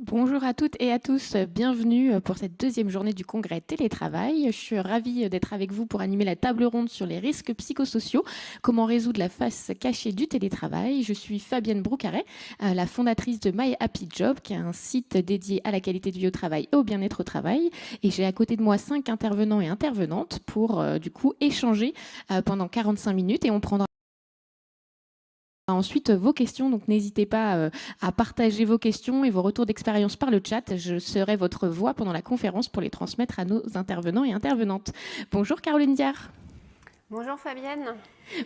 Bonjour à toutes et à tous, bienvenue pour cette deuxième journée du congrès télétravail. Je suis ravie d'être avec vous pour animer la table ronde sur les risques psychosociaux, comment résoudre la face cachée du télétravail. Je suis Fabienne Broucaret, la fondatrice de My Happy Job, qui est un site dédié à la qualité de vie au travail et au bien-être au travail. Et j'ai à côté de moi 5 intervenants et intervenantes pour du coup échanger pendant 45 minutes et on prendra ensuite vos questions, donc n'hésitez pas à partager vos questions et vos retours d'expérience par le chat. Je serai votre voix pendant la conférence pour les transmettre à nos intervenants et intervenantes. Bonjour Caroline Diard. Bonjour Fabienne.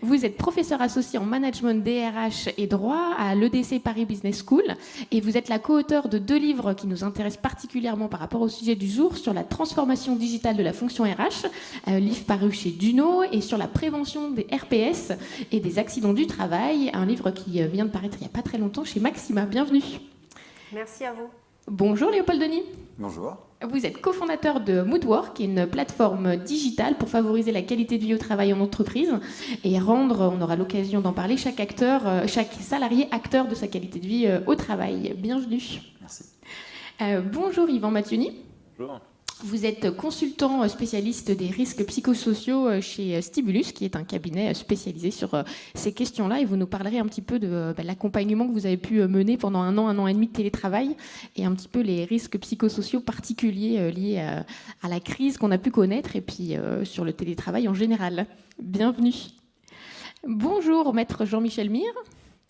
Vous êtes professeur associé en management DRH et droit à l'EDC Paris Business School et vous êtes la co-auteure de 2 livres qui nous intéressent particulièrement par rapport au sujet du jour sur la transformation digitale de la fonction RH, livre paru chez Duno, et sur la prévention des RPS et des accidents du travail, un livre qui vient de paraître il n'y a pas très longtemps chez Maxima. Bienvenue. Merci à vous. Bonjour Léopold Denis. Bonjour. Vous êtes cofondateur de Moodwork, qui est une plateforme digitale pour favoriser la qualité de vie au travail en entreprise et rendre, on aura l'occasion d'en parler, chaque salarié acteur de sa qualité de vie au travail. Bienvenue. Merci. Bonjour Yvan Mathioni. Bonjour. Vous êtes consultant spécialiste des risques psychosociaux chez Stibulus, qui est un cabinet spécialisé sur ces questions-là. Et vous nous parlerez un petit peu de l'accompagnement que vous avez pu mener pendant un an et demi de télétravail et un petit peu les risques psychosociaux particuliers liés à la crise qu'on a pu connaître et puis sur le télétravail en général. Bienvenue. Bonjour, maître Jean-Michel Mire.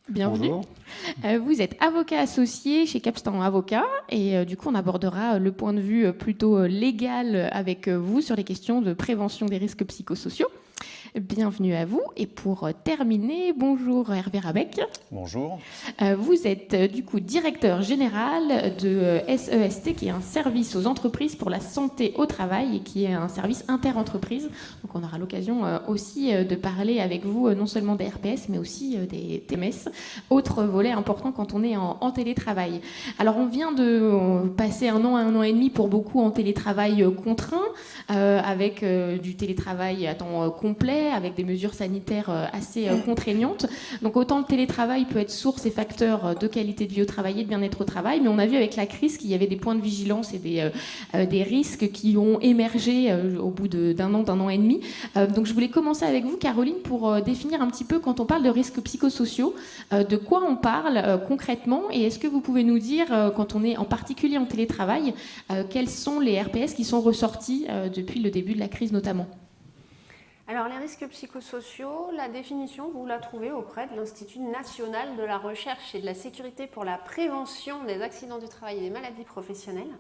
Bienvenue. Bonjour. Vous êtes avocat associé chez Capstan Avocat et du coup on abordera le point de vue plutôt légal avec vous sur les questions de prévention des risques psychosociaux. Bienvenue à vous. Et pour terminer, bonjour Hervé Rabec. Bonjour. Vous êtes du coup directeur général de SEST, qui est un service aux entreprises pour la santé au travail et qui est un service inter-entreprise. Donc on aura l'occasion aussi de parler avec vous non seulement des RPS mais aussi des TMS, autre volet important quand on est en télétravail. Alors on vient de passer un an et demi pour beaucoup en télétravail contraint, avec du télétravail à temps complet, avec des mesures sanitaires assez contraignantes. Donc autant le télétravail peut être source et facteur de qualité de vie au travail et de bien-être au travail, mais on a vu avec la crise qu'il y avait des points de vigilance et des risques qui ont émergé au bout d'un an et demi. Donc je voulais commencer avec vous, Caroline, pour définir un petit peu, quand on parle de risques psychosociaux, de quoi on parle concrètement, et est-ce que vous pouvez nous dire, quand on est en particulier en télétravail, quels sont les RPS qui sont ressortis depuis le début de la crise notamment ? Alors les risques psychosociaux, la définition, vous la trouvez auprès de l'Institut national de la recherche et de la sécurité pour la prévention des accidents du travail et des maladies professionnelles,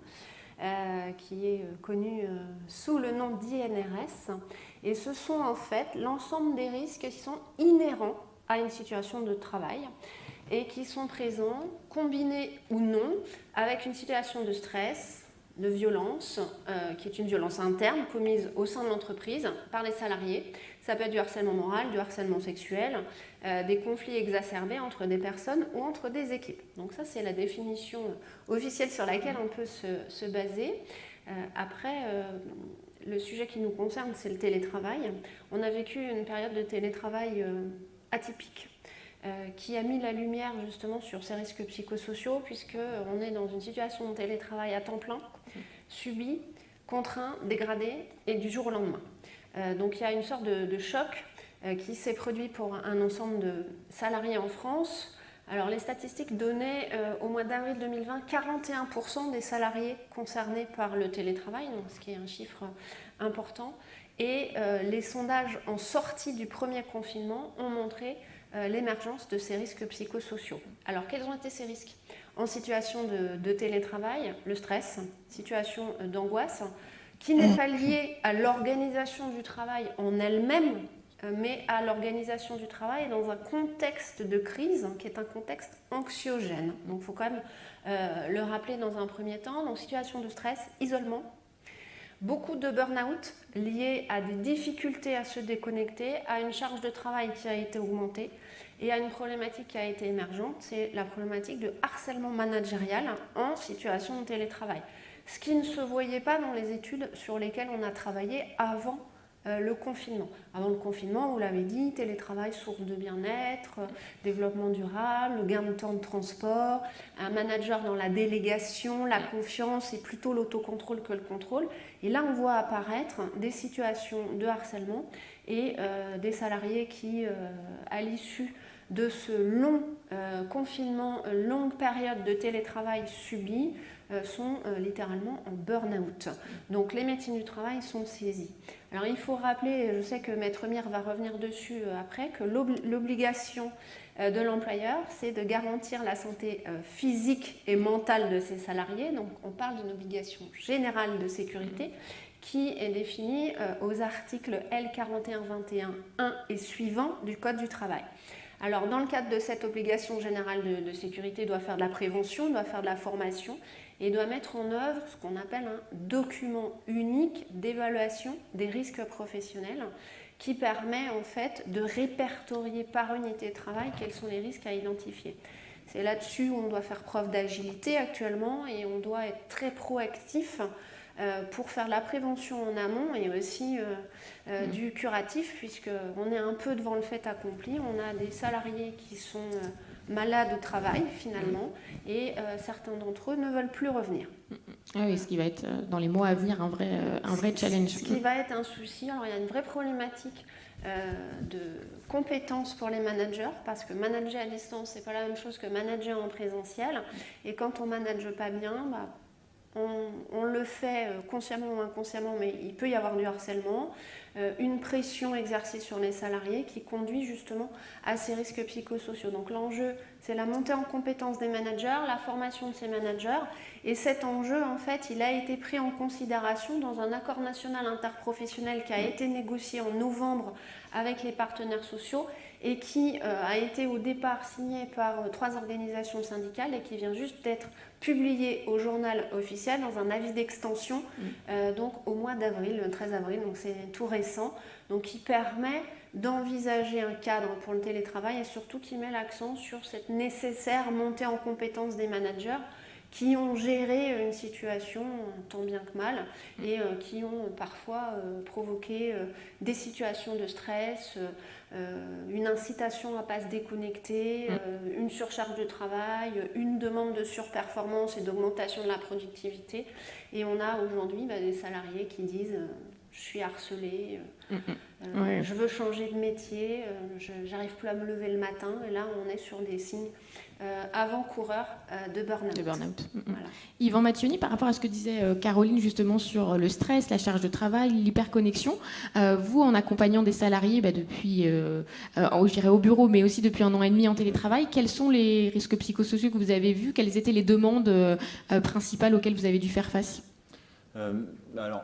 qui est connu sous le nom d'INRS. Et ce sont en fait l'ensemble des risques qui sont inhérents à une situation de travail et qui sont présents, combinés ou non, avec une situation de stress, de violence, qui est une violence interne commise au sein de l'entreprise par les salariés. Ça peut être du harcèlement moral, du harcèlement sexuel, des conflits exacerbés entre des personnes ou entre des équipes. Donc ça, c'est la définition officielle sur laquelle on peut se baser. Après, le sujet qui nous concerne, c'est le télétravail. On a vécu une période de télétravail atypique, qui a mis la lumière justement sur ces risques psychosociaux, puisqu'on est dans une situation de télétravail à temps plein, subi, contraint, dégradé, et du jour au lendemain. Donc il y a une sorte de choc qui s'est produit pour un ensemble de salariés en France. Alors les statistiques donnaient au mois d'avril 2020 41% des salariés concernés par le télétravail, donc ce qui est un chiffre important. Et les sondages en sortie du premier confinement ont montré l'émergence de ces risques psychosociaux. Alors, quels ont été ces risques ? En situation de télétravail, le stress, situation d'angoisse, qui n'est pas liée à l'organisation du travail en elle-même, mais à l'organisation du travail dans un contexte de crise qui est un contexte anxiogène. Donc, il faut quand même le rappeler dans un premier temps. Donc, situation de stress, isolement, beaucoup de burn-out liés à des difficultés à se déconnecter, à une charge de travail qui a été augmentée et à une problématique qui a été émergente, c'est la problématique de harcèlement managérial en situation de télétravail. Ce qui ne se voyait pas dans les études sur lesquelles on a travaillé avant le confinement. Avant le confinement, vous l'avez dit, télétravail, source de bien-être, développement durable, gain de temps de transport, un manager dans la délégation, la confiance et plutôt l'autocontrôle que le contrôle. Et là, on voit apparaître des situations de harcèlement et des salariés qui, à l'issue de ce long confinement, longue période de télétravail subi, sont littéralement en burn-out. Donc les médecines du travail sont saisies. Alors il faut rappeler, je sais que Maître Mire va revenir dessus après, que l'obligation de l'employeur, c'est de garantir la santé physique et mentale de ses salariés. Donc on parle d'une obligation générale de sécurité qui est définie aux articles L4121.1 et suivants du Code du travail. Alors, dans le cadre de cette obligation générale de sécurité, il doit faire de la prévention, doit faire de la formation et doit mettre en œuvre ce qu'on appelle un document unique d'évaluation des risques professionnels qui permet en fait de répertorier par unité de travail quels sont les risques à identifier. C'est là-dessus où on doit faire preuve d'agilité actuellement et on doit être très proactif pour faire de la prévention en amont et aussi du curatif, puisqu'on est un peu devant le fait accompli. On a des salariés qui sont malades au travail finalement et certains d'entre eux ne veulent plus revenir. Ah oui, ce qui va être dans les mois à venir un vrai challenge. Ce qui va être un souci. Alors il y a une vraie problématique de compétences pour les managers, parce que manager à distance, c'est pas la même chose que manager en présentiel. Et quand on ne manage pas bien, on le fait consciemment ou inconsciemment, mais il peut y avoir du harcèlement, une pression exercée sur les salariés qui conduit justement à ces risques psychosociaux. Donc l'enjeu, c'est la montée en compétence des managers, la formation de ces managers, et cet enjeu, en fait, il a été pris en considération dans un accord national interprofessionnel qui a été négocié en novembre avec les partenaires sociaux et qui a été au départ signé par 3 organisations syndicales et qui vient juste d'être publié au journal officiel dans un avis d'extension donc au mois d'avril, le 13 avril, donc c'est tout récent, donc qui permet d'envisager un cadre pour le télétravail et surtout qui met l'accent sur cette nécessaire montée en compétence des managers qui ont géré une situation tant bien que mal et qui ont parfois provoqué des situations de stress, une incitation à ne pas se déconnecter, une surcharge de travail, une demande de surperformance et d'augmentation de la productivité. Et on a aujourd'hui des salariés qui disent je suis harcelé, je veux changer de métier, je n'arrive plus à me lever le matin. Et là, on est sur des signes avant-coureurs de burn-out. Voilà. Yvan Mattioni, par rapport à ce que disait Caroline justement sur le stress, la charge de travail, l'hyperconnexion, vous, en accompagnant des salariés depuis, je dirais au bureau, mais aussi depuis 1 an et demi en télétravail, quels sont les risques psychosociaux que vous avez vus? Quelles étaient les demandes principales auxquelles vous avez dû faire face? Alors,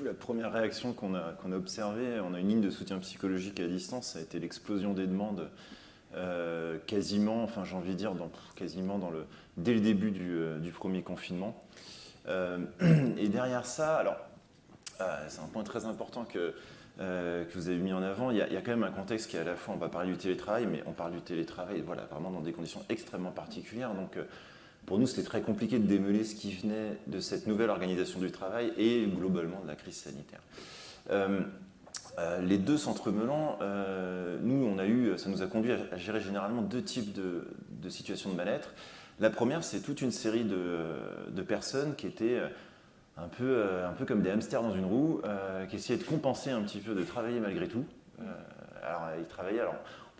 la première réaction qu'on a observée, on a une ligne de soutien psychologique à distance, ça a été l'explosion des demandes quasiment, enfin j'ai envie de dire, dès le début du premier confinement. Et derrière ça, alors, c'est un point très important que vous avez mis en avant, il y a quand même un contexte qui est à la fois, on va parler du télétravail, mais on parle du télétravail vraiment dans des conditions extrêmement particulières. Donc, pour nous, c'était très compliqué de démêler ce qui venait de cette nouvelle organisation du travail et globalement de la crise sanitaire. Les deux s'entremêlant, ça nous a conduit à gérer généralement 2 types de situations de mal-être. La première, c'est toute une série de personnes qui étaient un peu comme des hamsters dans une roue, qui essayaient de compenser un petit peu, de travailler malgré tout.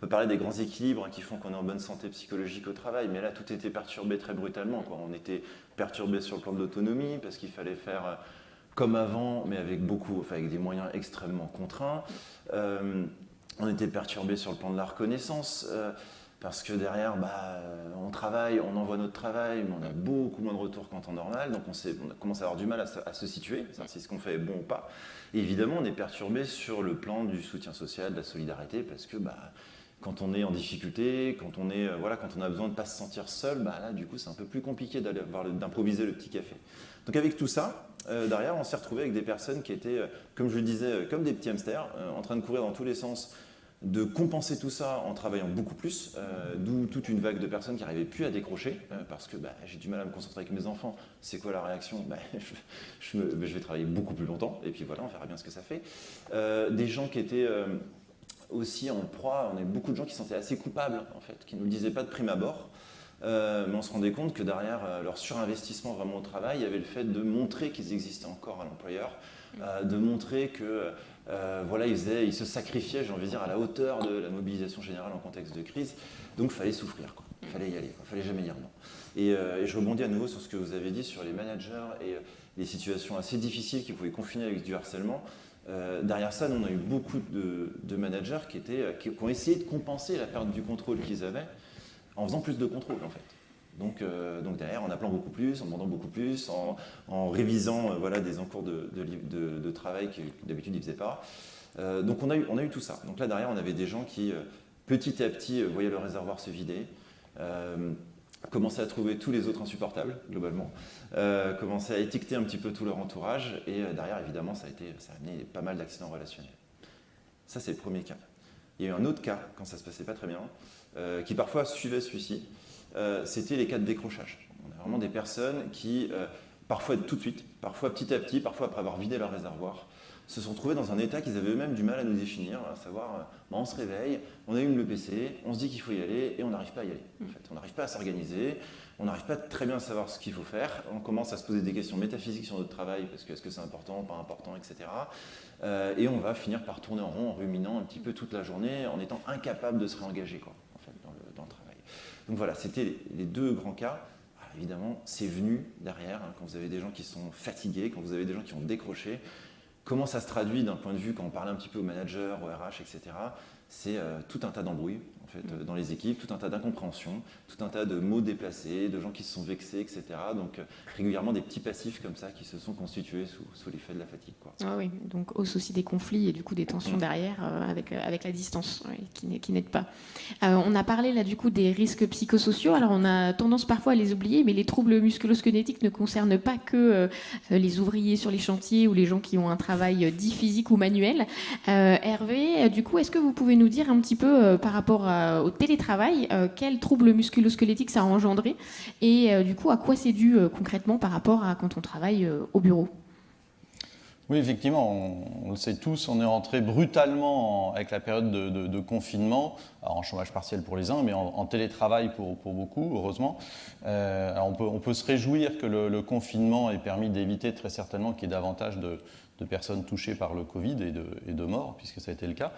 On peut parler des grands équilibres qui font qu'on est en bonne santé psychologique au travail, mais là, tout était perturbé très brutalement. On était perturbé sur le plan de l'autonomie, parce qu'il fallait faire comme avant, mais avec des moyens extrêmement contraints. On était perturbé sur le plan de la reconnaissance, parce que derrière, on travaille, on envoie notre travail, mais on a beaucoup moins de retours qu'en temps normal, donc on commence à avoir du mal à se situer, si ce qu'on fait est bon ou pas. Et évidemment, on est perturbé sur le plan du soutien social, de la solidarité, parce que quand on est en difficulté, quand on a besoin de ne pas se sentir seul, là, du coup, c'est un peu plus compliqué d'improviser le petit café. Donc avec tout ça, derrière, on s'est retrouvé avec des personnes qui étaient, comme je le disais, comme des petits hamsters, en train de courir dans tous les sens de compenser tout ça en travaillant beaucoup plus, d'où toute une vague de personnes qui n'arrivaient plus à décrocher, parce que j'ai du mal à me concentrer avec mes enfants. C'est quoi la réaction? Je vais travailler beaucoup plus longtemps, et puis voilà, on verra bien ce que ça fait. Des gens qui étaient aussi en proie, on a beaucoup de gens qui se sentaient assez coupables, en fait, qui ne nous le disaient pas de prime abord, mais on se rendait compte que derrière leur surinvestissement vraiment au travail, il y avait le fait de montrer qu'ils existaient encore à l'employeur, de montrer que voilà, ils se sacrifiaient, j'ai envie de dire, à la hauteur de la mobilisation générale en contexte de crise. Donc il fallait souffrir, quoi. Il fallait y aller, il fallait jamais dire non. Et je rebondis à nouveau sur ce que vous avez dit sur les managers et les situations assez difficiles qui pouvaient confiner avec du harcèlement. Derrière ça, nous, on a eu beaucoup de managers qui ont essayé de compenser la perte du contrôle qu'ils avaient en faisant plus de contrôle, en fait. Donc derrière, en appelant beaucoup plus, en demandant beaucoup plus, en révisant voilà, des encours de travail que d'habitude ils ne faisaient pas. Donc on a eu tout ça. Donc là derrière, on avait des gens qui petit à petit voyaient le réservoir se vider, commençaient à trouver tous les autres insupportables, globalement, commençaient à étiqueter un petit peu tout leur entourage, et derrière, évidemment, ça a amené pas mal d'accidents relationnels. Ça, c'est le premier cas. Il y a eu un autre cas, quand ça ne se passait pas très bien, qui parfois suivait celui-ci. C'était les cas de décrochage. On a vraiment des personnes qui, parfois tout de suite, parfois petit à petit, parfois après avoir vidé leur réservoir, se sont trouvés dans un état qu'ils avaient eux-mêmes du mal à nous définir, à savoir, on se réveille, on allume le PC, on se dit qu'il faut y aller et on n'arrive pas à y aller. En fait, on n'arrive pas à s'organiser, on n'arrive pas très bien à savoir ce qu'il faut faire, on commence à se poser des questions métaphysiques sur notre travail, parce que est-ce que c'est important, pas important, etc. Et on va finir par tourner en rond en ruminant un petit peu toute la journée, en étant incapable de se réengager, quoi, en fait, dans le travail. Donc voilà, c'était les deux grands cas. Alors, évidemment, c'est venu derrière, quand vous avez des gens qui sont fatigués, quand vous avez des gens qui ont décroché. Comment ça se traduit d'un point de vue, quand on parlait un petit peu aux managers, aux RH, etc., c'est tout un tas d'embrouilles en fait, dans les équipes, tout un tas d'incompréhensions, tout un tas de mots déplacés, de gens qui se sont vexés, etc. Donc régulièrement des petits passifs comme ça qui se sont constitués sous l'effet de la fatigue, quoi. Ah oui, donc hausse aussi des conflits et du coup des tensions derrière avec la distance qui n'aide pas. On a parlé là du coup des risques psychosociaux. Alors on a tendance parfois à les oublier, mais les troubles musculo-squelettiques ne concernent pas que les ouvriers sur les chantiers ou les gens qui ont un travail dit physique ou manuel. Hervé, du coup, est-ce que vous pouvez nous dire un petit peu par rapport au télétravail, quels troubles musculo-squelettiques ça a engendré et du coup à quoi c'est dû concrètement par rapport à quand on travaille au bureau? Oui, effectivement, on le sait tous, on est rentré brutalement avec la période de confinement, alors en chômage partiel pour les uns, mais en télétravail pour beaucoup, heureusement. Alors on peut se réjouir que le confinement ait permis d'éviter très certainement qu'il y ait davantage de personnes touchées par le Covid et de morts, puisque ça a été le cas.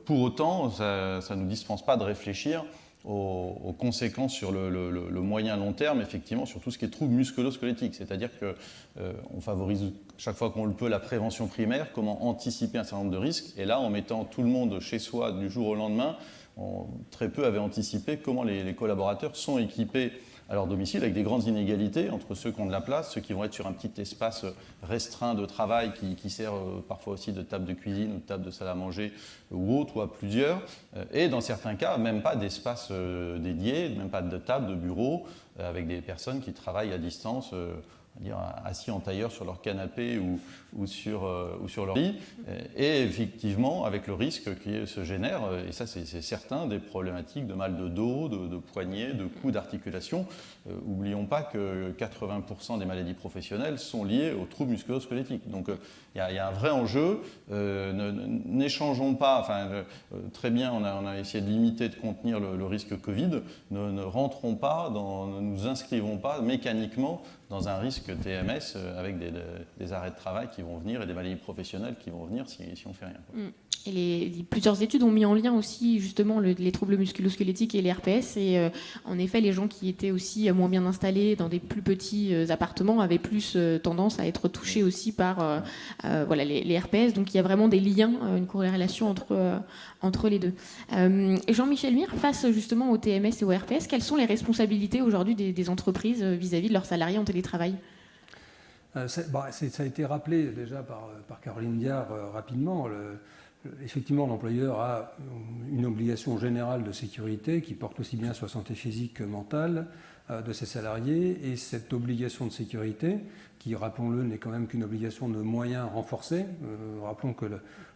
Pour autant, ça ne nous dispense pas de réfléchir aux conséquences sur le moyen long terme, effectivement, sur tout ce qui est troubles musculo-squelettiques. C'est-à-dire qu'on favorise chaque fois qu'on le peut la prévention primaire, comment anticiper un certain nombre de risques. Et là, en mettant tout le monde chez soi du jour au lendemain, très peu avaient anticipé comment les collaborateurs sont équipés à leur domicile, avec des grandes inégalités entre ceux qui ont de la place, ceux qui vont être sur un petit espace restreint de travail qui sert parfois aussi de table de cuisine ou de table de salle à manger ou autre, ou à plusieurs, et dans certains cas, même pas d'espace dédié, même pas de table, de bureau, avec des personnes qui travaillent à distance, assis en tailleur sur leur canapé ou sur leur lit, et effectivement avec le risque qui se génère, et ça c'est certain, des problématiques de mal de dos, de poignets, de coups d'articulation. Oublions pas que 80% des maladies professionnelles sont liées aux troubles musculo-squelettiques. Donc il y a un vrai enjeu. N'échangeons pas, très bien, on a essayé de limiter, de contenir le risque Covid, ne rentrons pas, ne nous inscrivons pas mécaniquement dans un risque TMS avec des arrêts de travail qui vont venir et des maladies professionnelles qui vont venir si on ne fait rien. Et plusieurs études ont mis en lien aussi justement les troubles musculo-squelettiques et les RPS. Et en effet, les gens qui étaient aussi moins bien installés dans des plus petits appartements avaient plus tendance à être touchés aussi par les RPS. Donc il y a vraiment des liens, une corrélation entre les deux. Jean-Michel Mire, face justement au TMS et au RPS, quelles sont les responsabilités aujourd'hui des entreprises vis-à-vis de leurs salariés en télétravail ? Ça a été rappelé déjà par Caroline Diard rapidement. Effectivement, l'employeur a une obligation générale de sécurité qui porte aussi bien sur la santé physique que mentale, de ses salariés, et cette obligation de sécurité, qui, rappelons-le, n'est quand même qu'une obligation de moyens renforcés. Rappelons que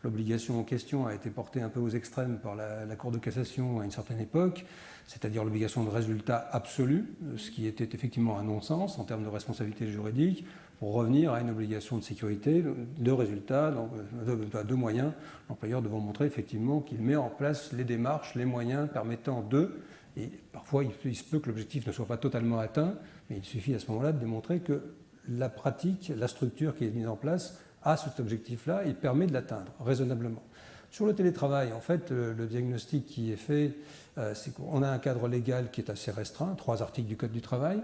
l'obligation en question a été portée un peu aux extrêmes par la Cour de cassation à une certaine époque, c'est-à-dire l'obligation de résultat absolu, ce qui était effectivement un non-sens en termes de responsabilité juridique, pour revenir à une obligation de sécurité, de résultat, de moyens, l'employeur devant montrer effectivement qu'il met en place les démarches, les moyens permettant de, et parfois il se peut que l'objectif ne soit pas totalement atteint, mais il suffit à ce moment-là de démontrer que la pratique, la structure qui est mise en place a cet objectif-là et permet de l'atteindre raisonnablement. Sur le télétravail, en fait, le diagnostic qui est fait, c'est qu'on a un cadre légal qui est assez restreint, 3 articles du Code du travail,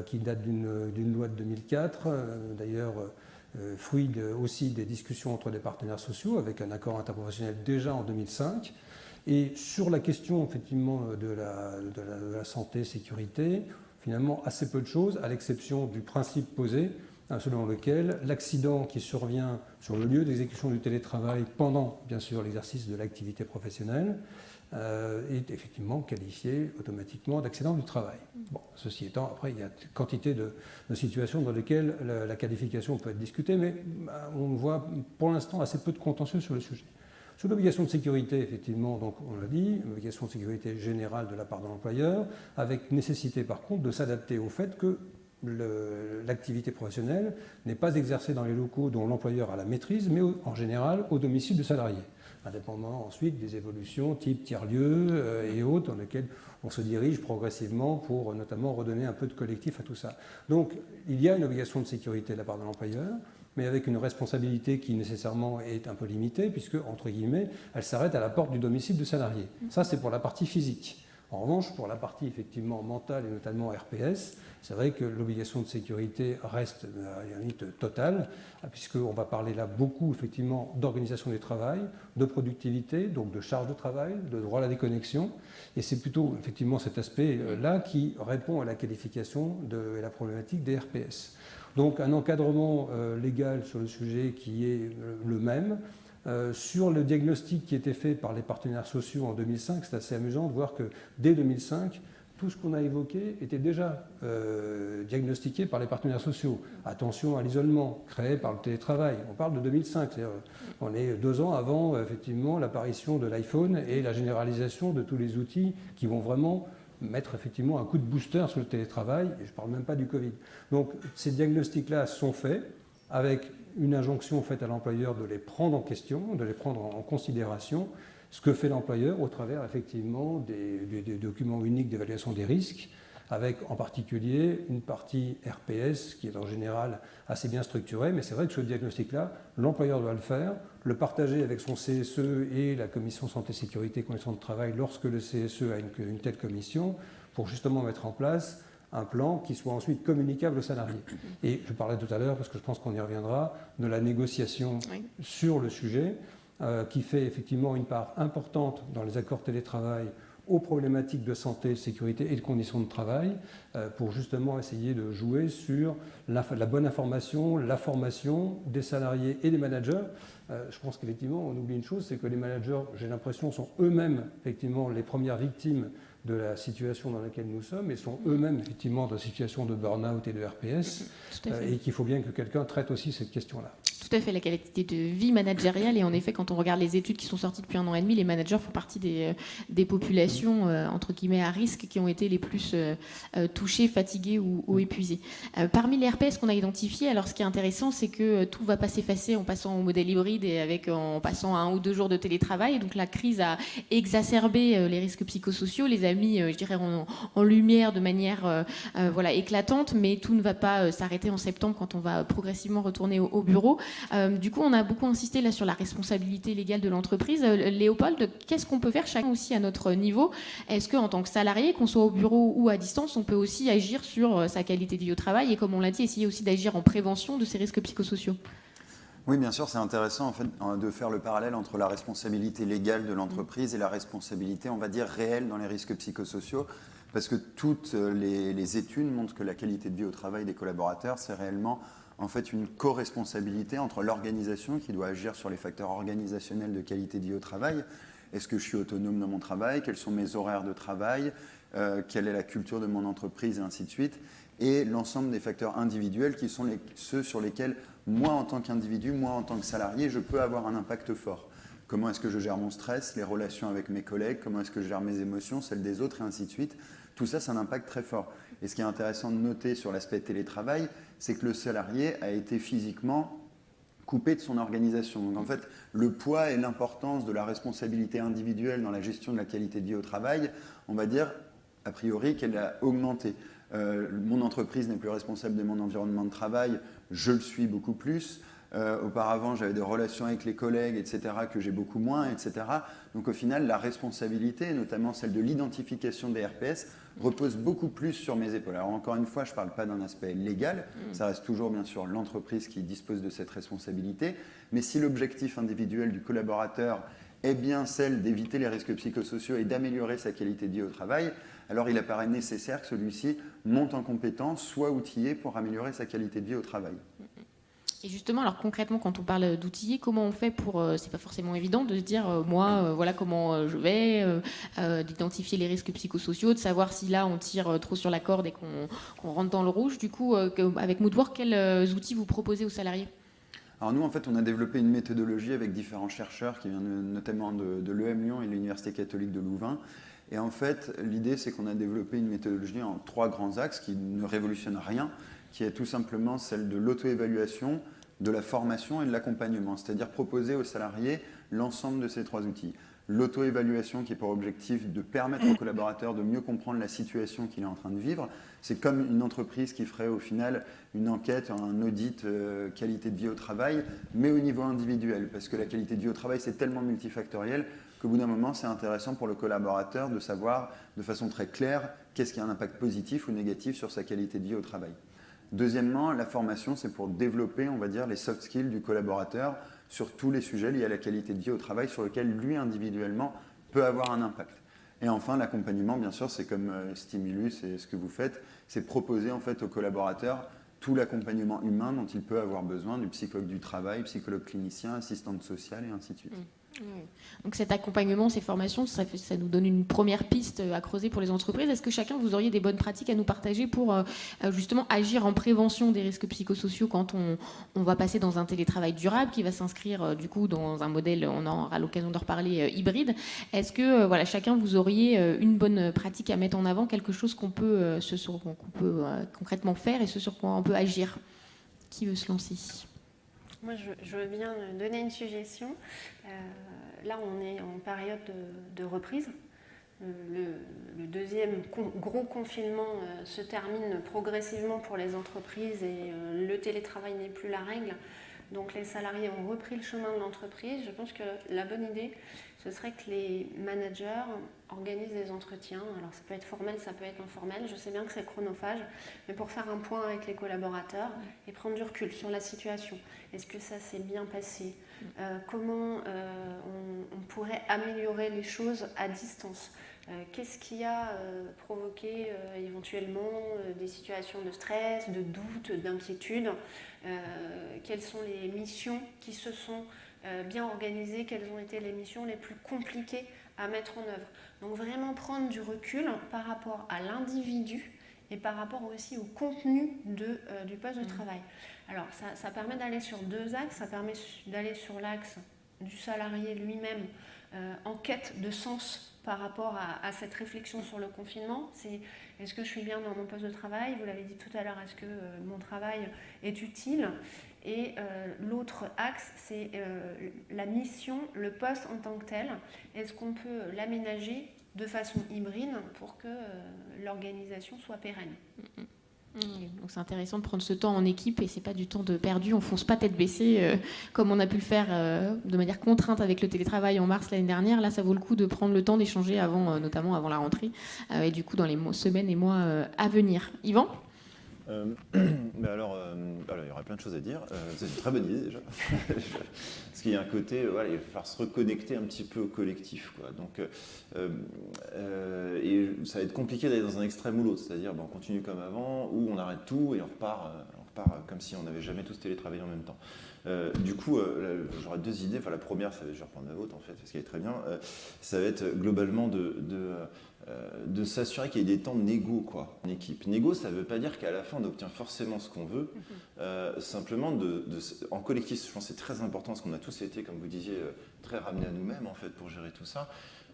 qui datent d'une loi de 2004, d'ailleurs fruit aussi des discussions entre les partenaires sociaux, avec un accord interprofessionnel déjà en 2005. Et sur la question effectivement de la santé, sécurité, finalement assez peu de choses, à l'exception du principe posé, selon lequel l'accident qui survient sur le lieu d'exécution du télétravail pendant, bien sûr, l'exercice de l'activité professionnelle est effectivement qualifié automatiquement d'accident du travail. Bon, ceci étant, après, il y a une quantité de situations dans lesquelles la qualification peut être discutée, mais on voit pour l'instant assez peu de contentieux sur le sujet. Sur l'obligation de sécurité, effectivement, donc on l'a dit, une obligation de sécurité générale de la part de l'employeur, avec nécessité par contre de s'adapter au fait que l'activité professionnelle n'est pas exercée dans les locaux dont l'employeur a la maîtrise, mais en général au domicile du salarié, indépendamment ensuite des évolutions type tiers-lieux et autres dans lesquelles on se dirige progressivement pour notamment redonner un peu de collectif à tout ça. Donc il y a une obligation de sécurité de la part de l'employeur, mais avec une responsabilité qui nécessairement est un peu limitée, puisque, entre guillemets, elle s'arrête à la porte du domicile du salarié. Ça, c'est pour la partie physique. En revanche, pour la partie effectivement mentale et notamment RPS, c'est vrai que l'obligation de sécurité reste à la limite totale, puisqu'on va parler là beaucoup effectivement d'organisation du travail, de productivité, donc de charge de travail, de droit à la déconnexion, et c'est plutôt effectivement cet aspect-là qui répond à la qualification et la problématique des RPS. Donc un encadrement légal sur le sujet qui est le même. Sur le diagnostic qui était fait par les partenaires sociaux en 2005, c'est assez amusant de voir que dès 2005, tout ce qu'on a évoqué était déjà diagnostiqué par les partenaires sociaux. Attention à l'isolement créé par le télétravail. On parle de 2005, on est 2 ans avant effectivement l'apparition de l'iPhone et la généralisation de tous les outils qui vont vraiment mettre effectivement un coup de booster sur le télétravail, et je ne parle même pas du Covid. Donc ces diagnostics-là sont faits avec une injonction faite à l'employeur de les prendre en question, de les prendre en considération, ce que fait l'employeur au travers effectivement des documents uniques d'évaluation des risques, avec en particulier une partie RPS qui est en général assez bien structurée, mais c'est vrai que ce diagnostic-là, l'employeur doit le faire, le partager avec son CSE et la commission santé-sécurité conditions de travail lorsque le CSE a une telle commission, pour justement mettre en place un plan qui soit ensuite communicable aux salariés. Et je parlais tout à l'heure, parce que je pense qu'on y reviendra, de la négociation sur le sujet, qui fait effectivement une part importante dans les accords télétravail aux problématiques de santé, de sécurité et de conditions de travail, pour justement essayer de jouer sur la bonne information, la formation des salariés et des managers. Je pense qu'effectivement, on oublie une chose, c'est que les managers, j'ai l'impression, sont eux-mêmes effectivement les premières victimes de la situation dans laquelle nous sommes et sont eux-mêmes effectivement dans la situation de burn-out et de RPS, et qu'il faut bien que quelqu'un traite aussi cette question-là. Tout à fait, la qualité de vie managériale. Et en effet, quand on regarde les études qui sont sorties depuis 1 an et demi, les managers font partie des populations, entre guillemets, à risque, qui ont été les plus touchées, fatiguées ou épuisées. Parmi les RPS qu'on a identifiés, alors ce qui est intéressant, c'est que tout ne va pas s'effacer en passant au modèle hybride et en passant à 1 ou 2 jours de télétravail. Et donc la crise a exacerbé les risques psychosociaux, les a mis, je dirais, en lumière de manière éclatante, mais tout ne va pas s'arrêter en septembre quand on va progressivement retourner au bureau. Du coup, on a beaucoup insisté là sur la responsabilité légale de l'entreprise. Léopold, qu'est-ce qu'on peut faire chacun aussi à notre niveau? Est-ce qu'en tant que salarié, qu'on soit au bureau ou à distance, on peut aussi agir sur sa qualité de vie au travail et, comme on l'a dit, essayer aussi d'agir en prévention de ces risques psychosociaux? Oui, bien sûr, c'est intéressant en fait, de faire le parallèle entre la responsabilité légale de l'entreprise et la responsabilité, on va dire, réelle dans les risques psychosociaux, parce que toutes les études montrent que la qualité de vie au travail des collaborateurs, c'est réellement en fait une co-responsabilité entre l'organisation qui doit agir sur les facteurs organisationnels de qualité de vie au travail. Est-ce que je suis autonome dans mon travail? Quels sont mes horaires de travail? quelle est la culture de mon entreprise, et ainsi de suite, et l'ensemble des facteurs individuels qui sont ceux sur lesquels moi en tant qu'individu, moi en tant que salarié, je peux avoir un impact fort. Comment est-ce que je gère mon stress, les relations avec mes collègues, comment est-ce que je gère mes émotions, celles des autres, et ainsi de suite. Tout ça, c'est un impact très fort. Et ce qui est intéressant de noter sur l'aspect télétravail, c'est que le salarié a été physiquement coupé de son organisation. Donc en fait, le poids et l'importance de la responsabilité individuelle dans la gestion de la qualité de vie au travail, on va dire, a priori, qu'elle a augmenté. Mon entreprise n'est plus responsable de mon environnement de travail, je le suis beaucoup plus. Auparavant, j'avais des relations avec les collègues, etc., que j'ai beaucoup moins, etc. Donc au final, la responsabilité, notamment celle de l'identification des RPS, repose beaucoup plus sur mes épaules. Alors encore une fois, je ne parle pas d'un aspect légal, ça reste toujours bien sûr l'entreprise qui dispose de cette responsabilité, mais si l'objectif individuel du collaborateur est bien celle d'éviter les risques psychosociaux et d'améliorer sa qualité de vie au travail, alors il apparaît nécessaire que celui-ci monte en compétence, soit outillé pour améliorer sa qualité de vie au travail. Et justement, alors concrètement, quand on parle d'outiller, comment on fait pour, c'est pas forcément évident de se dire, moi, voilà comment je vais, d'identifier les risques psychosociaux, de savoir si là on tire trop sur la corde et qu'on rentre dans le rouge. Du coup, avec Moodwork, quels outils vous proposez aux salariés ? Alors nous, en fait, on a développé une méthodologie avec différents chercheurs qui viennent notamment de l'EM Lyon et de l'Université catholique de Louvain. Et en fait, l'idée, c'est qu'on a développé une méthodologie en 3 grands axes qui ne révolutionnent rien, qui est tout simplement celle de l'auto-évaluation, de la formation et de l'accompagnement, c'est-à-dire proposer aux salariés l'ensemble de ces 3 outils. L'auto-évaluation qui est pour objectif de permettre au collaborateur de mieux comprendre la situation qu'il est en train de vivre. C'est comme une entreprise qui ferait au final une enquête, un audit qualité de vie au travail, mais au niveau individuel, parce que la qualité de vie au travail, c'est tellement multifactoriel qu'au bout d'un moment, c'est intéressant pour le collaborateur de savoir de façon très claire qu'est-ce qui a un impact positif ou négatif sur sa qualité de vie au travail. Deuxièmement, la formation, c'est pour développer, on va dire, les soft skills du collaborateur sur tous les sujets liés à la qualité de vie au travail sur lesquels lui, individuellement, peut avoir un impact. Et enfin, l'accompagnement, bien sûr, c'est comme Stimulus et ce que vous faites, c'est proposer en fait au collaborateur tout l'accompagnement humain dont il peut avoir besoin, du psychologue du travail, psychologue clinicien, assistante sociale et ainsi de suite. Donc cet accompagnement, ces formations, ça nous donne une première piste à creuser pour les entreprises. Est-ce que chacun, vous auriez des bonnes pratiques à nous partager pour justement agir en prévention des risques psychosociaux quand on va passer dans un télétravail durable qui va s'inscrire du coup dans un modèle, on aura l'occasion de reparler, hybride. Est-ce que voilà, chacun, vous auriez une bonne pratique à mettre en avant, quelque chose qu'on peut concrètement faire et ce sur quoi on peut agir? Qui veut se lancer? Moi, je veux bien donner une suggestion. Là, on est en période de reprise. Le deuxième gros confinement se termine progressivement pour les entreprises et le télétravail n'est plus la règle. Donc les salariés ont repris le chemin de l'entreprise. Je pense que la bonne idée, ce serait que les managers organisent des entretiens. Alors ça peut être formel, ça peut être informel. Je sais bien que c'est chronophage, mais pour faire un point avec les collaborateurs et prendre du recul sur la situation. Est-ce que ça s'est bien passé? Comment on pourrait améliorer les choses à distance? Qu'est-ce qui a provoqué éventuellement des situations de stress, de doute, d'inquiétude? Quelles sont les missions qui se sont bien organisées? Quelles ont été les missions les plus compliquées à mettre en œuvre? Donc vraiment prendre du recul par rapport à l'individu et par rapport aussi au contenu du poste de travail. Alors ça permet d'aller sur 2 axes. Ça permet d'aller sur l'axe du salarié lui-même en quête de sens par rapport à cette réflexion sur le confinement. C'est est-ce que je suis bien dans mon poste de travail? Vous l'avez dit tout à l'heure, est-ce que mon travail est utile? Et l'autre axe, c'est la mission, le poste en tant que tel. Est-ce qu'on peut l'aménager de façon hybride pour que l'organisation soit pérenne? Donc c'est intéressant de prendre ce temps en équipe et c'est pas du temps de perdu, on fonce pas tête baissée comme on a pu le faire de manière contrainte avec le télétravail en mars l'année dernière. Là ça vaut le coup de prendre le temps d'échanger avant, notamment avant la rentrée et du coup dans les semaines et mois à venir. Yvan? Alors, il y aura plein de choses à dire. C'est une très bonne idée déjà. Parce qu'il y a un côté, il va falloir se reconnecter un petit peu au collectif, quoi. Donc, et ça va être compliqué d'aller dans un extrême ou l'autre. C'est-à-dire, on continue comme avant, ou on arrête tout et on repart repart comme si on n'avait jamais tous télétravaillé en même temps. Du coup, j'aurais 2 idées. Enfin, la première, je vais reprendre la vôtre en fait, parce qu'elle est très bien. Ça va être globalement de s'assurer qu'il y ait des temps de négo, quoi, en équipe. Négo, ça ne veut pas dire qu'à la fin on obtient forcément ce qu'on veut. Simplement, en collectif, je pense que c'est très important, parce qu'on a tous été, comme vous disiez, très ramenés à nous-mêmes en fait pour gérer tout ça.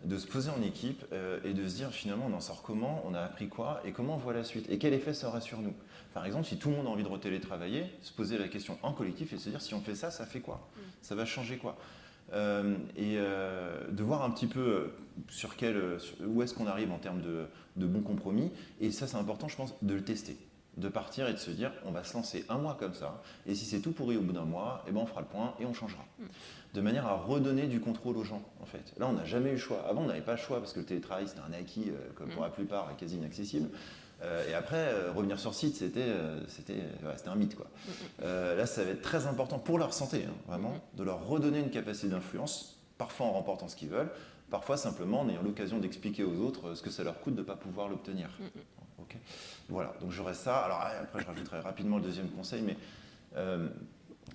De se poser en équipe et de se dire finalement on en sort comment, on a appris quoi et comment on voit la suite et quel effet ça aura sur nous. Par exemple, si tout le monde a envie de retélétravailler, se poser la question en collectif et se dire si on fait ça, ça fait quoi, ça va changer quoi, de voir un petit peu où est-ce qu'on arrive en termes de bons compromis. Et ça c'est important, je pense, de le tester, de partir et de se dire on va se lancer un mois comme ça et si c'est tout pourri au bout d'un mois, eh ben on fera le point et on changera. De manière à redonner du contrôle aux gens en fait. Là on n'a jamais eu le choix. Avant on n'avait pas le choix parce que le télétravail c'était un acquis comme pour la plupart quasi inaccessible. Et après revenir sur site c'était un mythe quoi. Là ça va être très important pour leur santé vraiment, de leur redonner une capacité d'influence, parfois en remportant ce qu'ils veulent, parfois simplement en ayant l'occasion d'expliquer aux autres ce que ça leur coûte de ne pas pouvoir l'obtenir. Okay. Voilà, donc j'aurais ça. Alors après, je rajouterai rapidement le deuxième conseil, mais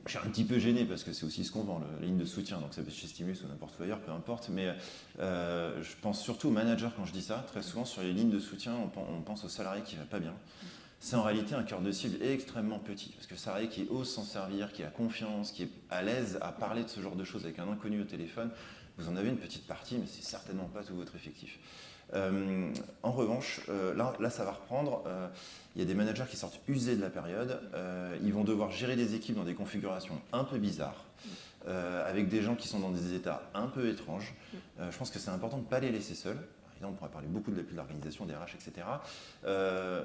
je suis un petit peu gêné parce que c'est aussi ce qu'on vend, la ligne de soutien, donc ça peut être chez Stimulus ou n'importe où ailleurs, peu importe, mais je pense surtout aux managers quand je dis ça. Très souvent, sur les lignes de soutien, on pense au salarié qui ne va pas bien. C'est en réalité un cœur de cible extrêmement petit, parce que le salarié qui ose s'en servir, qui a confiance, qui est à l'aise à parler de ce genre de choses avec un inconnu au téléphone, vous en avez une petite partie, mais c'est certainement pas tout votre effectif. En revanche, là ça va reprendre. Il y a des managers qui sortent usés de la période. Ils vont devoir gérer des équipes dans des configurations un peu bizarres, avec des gens qui sont dans des états un peu étranges. Je pense que c'est important de ne pas les laisser seuls. On pourrait parler beaucoup de l'organisation, des RH, etc.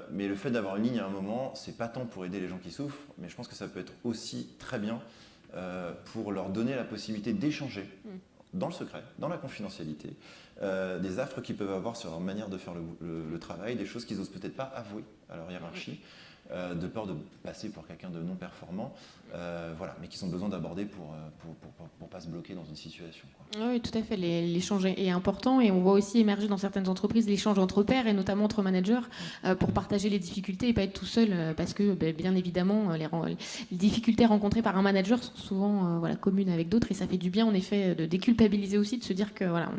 Mais le fait d'avoir une ligne à un moment, c'est pas tant pour aider les gens qui souffrent, mais je pense que ça peut être aussi très bien pour leur donner la possibilité d'échanger dans le secret, dans la confidentialité, des affres qu'ils peuvent avoir sur leur manière de faire le travail, des choses qu'ils n'osent peut-être pas avouer à leur hiérarchie, de peur de passer pour quelqu'un de non performant, voilà, mais qu'ils ont besoin d'aborder pour pas se bloquer dans une situation, quoi. Oui, tout à fait. L'échange est important et on voit aussi émerger dans certaines entreprises l'échange entre pairs et notamment entre managers pour partager les difficultés et pas être tout seul parce que bien évidemment les difficultés rencontrées par un manager sont souvent communes avec d'autres et ça fait du bien en effet de déculpabiliser aussi, de se dire que voilà,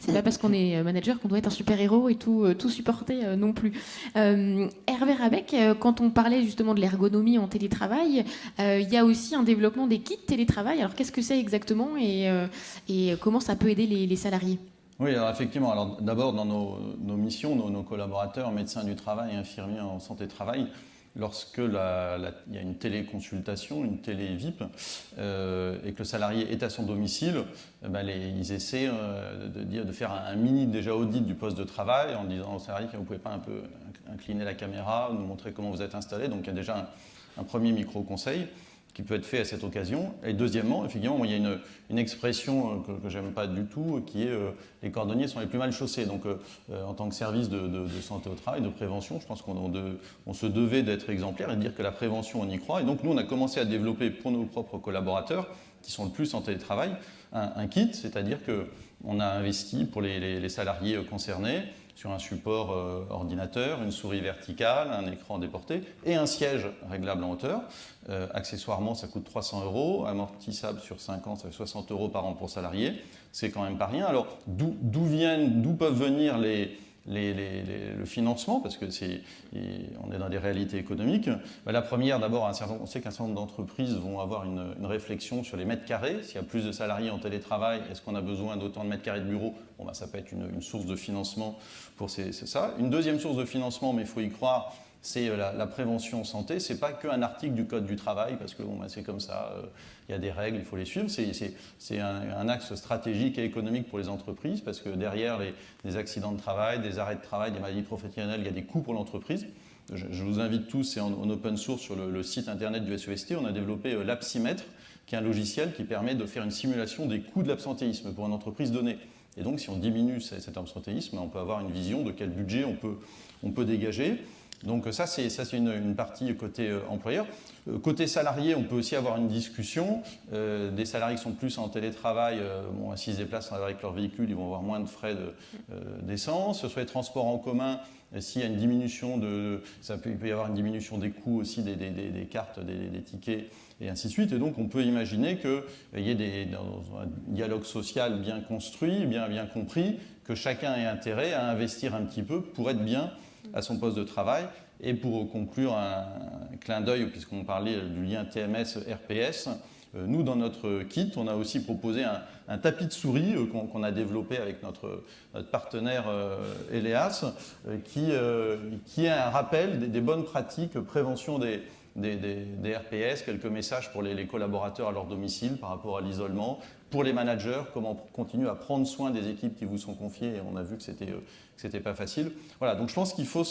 c'est pas parce qu'on est manager qu'on doit être un super héros et tout supporter non plus. Hervé Rabec, quand on parlait justement de l'ergonomie en télétravail, il y a aussi un développement des kits télétravail. Alors qu'est-ce que c'est exactement et comment ça peut aider les salariés? Oui, alors effectivement. Alors d'abord, dans nos missions, nos collaborateurs, médecins du travail et infirmiers en santé-travail, lorsque il y a une téléconsultation, une télé-VIP, et que le salarié est à son domicile, ils essaient de faire un mini déjà audit du poste de travail en disant au salarié que vous ne pouvez pas un peu incliner la caméra, nous montrer comment vous êtes installé. Donc il y a déjà un premier micro-conseil qui peut être fait à cette occasion. Et deuxièmement, effectivement, il y a une expression que j'aime pas du tout, qui est les cordonniers sont les plus mal chaussés. Donc, en tant que service de santé au travail, de prévention, je pense qu'on se devait d'être exemplaire et de dire que la prévention, on y croit. Et donc, nous, on a commencé à développer pour nos propres collaborateurs, qui sont le plus en télétravail, un kit, c'est-à-dire qu'on a investi pour les salariés concernés sur un support ordinateur, une souris verticale, un écran déporté et un siège réglable en hauteur. Accessoirement, ça coûte 300 €, amortissable sur 5 ans, ça fait 60 € par an pour salarié. C'est quand même pas rien. Alors, d'où peuvent venir le financement, parce que on est dans des réalités économiques. La première, d'abord, on sait qu'un certain nombre d'entreprises vont avoir une réflexion sur les mètres carrés. S'il y a plus de salariés en télétravail, est-ce qu'on a besoin d'autant de mètres carrés de bureaux? Ça peut être une source de financement pour c'est ça. Une deuxième source de financement, mais il faut y croire, c'est la prévention santé. C'est pas qu'un article du Code du travail, parce que c'est comme ça, il y a des règles, il faut les suivre. C'est un axe stratégique et économique pour les entreprises, parce que derrière les accidents de travail, des arrêts de travail, des maladies professionnelles, il y a des coûts pour l'entreprise. Je vous invite tous, c'est en open source sur le site internet du SEST, on a développé l'Absimètre, qui est un logiciel qui permet de faire une simulation des coûts de l'absentéisme pour une entreprise donnée. Et donc, si on diminue cet absentéisme, on peut avoir une vision de quel budget on peut dégager. Donc ça, c'est une partie côté employeur. Côté salarié, on peut aussi avoir une discussion. Des salariés qui sont plus en télétravail, s'ils se déplacent avec leur véhicule, ils vont avoir moins de frais d'essence. Sur les transports en commun, s'il y a une diminution il peut y avoir une diminution des coûts aussi des cartes, des tickets, et ainsi de suite. Et donc on peut imaginer qu'il y ait dans un dialogue social bien construit, bien compris, que chacun ait intérêt à investir un petit peu pour être bien à son poste de travail. Et pour conclure, un clin d'œil, puisqu'on parlait du lien TMS-RPS, nous, dans notre kit, on a aussi proposé un tapis de souris qu'on a développé avec notre partenaire Eleas, qui est un rappel des bonnes pratiques prévention des RPS, quelques messages pour les collaborateurs à leur domicile par rapport à l'isolement, pour les managers, comment continuer à prendre soin des équipes qui vous sont confiées, et on a vu que c'était pas facile. Voilà, donc je pense qu'il faut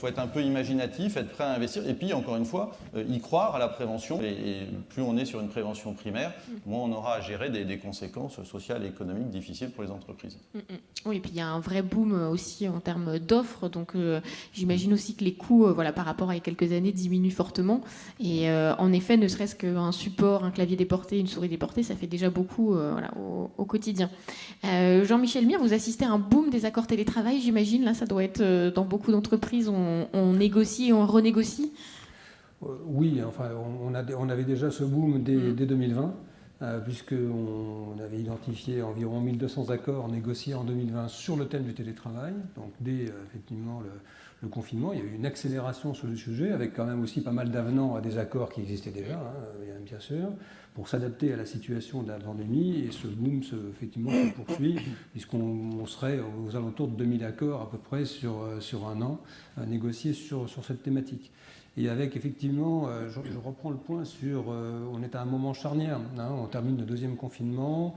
être un peu imaginatif, être prêt à investir, et puis encore une fois, y croire à la prévention, et plus on est sur une prévention primaire, moins on aura à gérer des conséquences sociales et économiques difficiles pour les entreprises. Oui, et puis il y a un vrai boom aussi en termes d'offres, donc j'imagine aussi que les coûts par rapport à il y a quelques années diminuent fortement, et en effet, ne serait-ce qu'un support, un clavier déporté, une souris déportée, ça fait déjà beaucoup au quotidien. Jean-Michel Mire, vous assistez à un boom des accords télétravail, j'imagine. Là, ça doit être dans beaucoup d'entreprises, on négocie et on renégocie. Oui, enfin, on avait déjà ce boom dès 2020, puisqu'on avait identifié environ 1200 accords négociés en 2020 sur le thème du télétravail. Donc dès effectivement le confinement, il y a eu une accélération sur le sujet, avec quand même aussi pas mal d'avenants à des accords qui existaient déjà, bien sûr, pour s'adapter à la situation de la pandémie. Et ce boom effectivement se poursuit, puisqu'on serait aux alentours de 2000 accords à peu près sur un an négociés sur cette thématique. Et avec effectivement, je reprends le point on est à un moment charnière, on termine le deuxième confinement.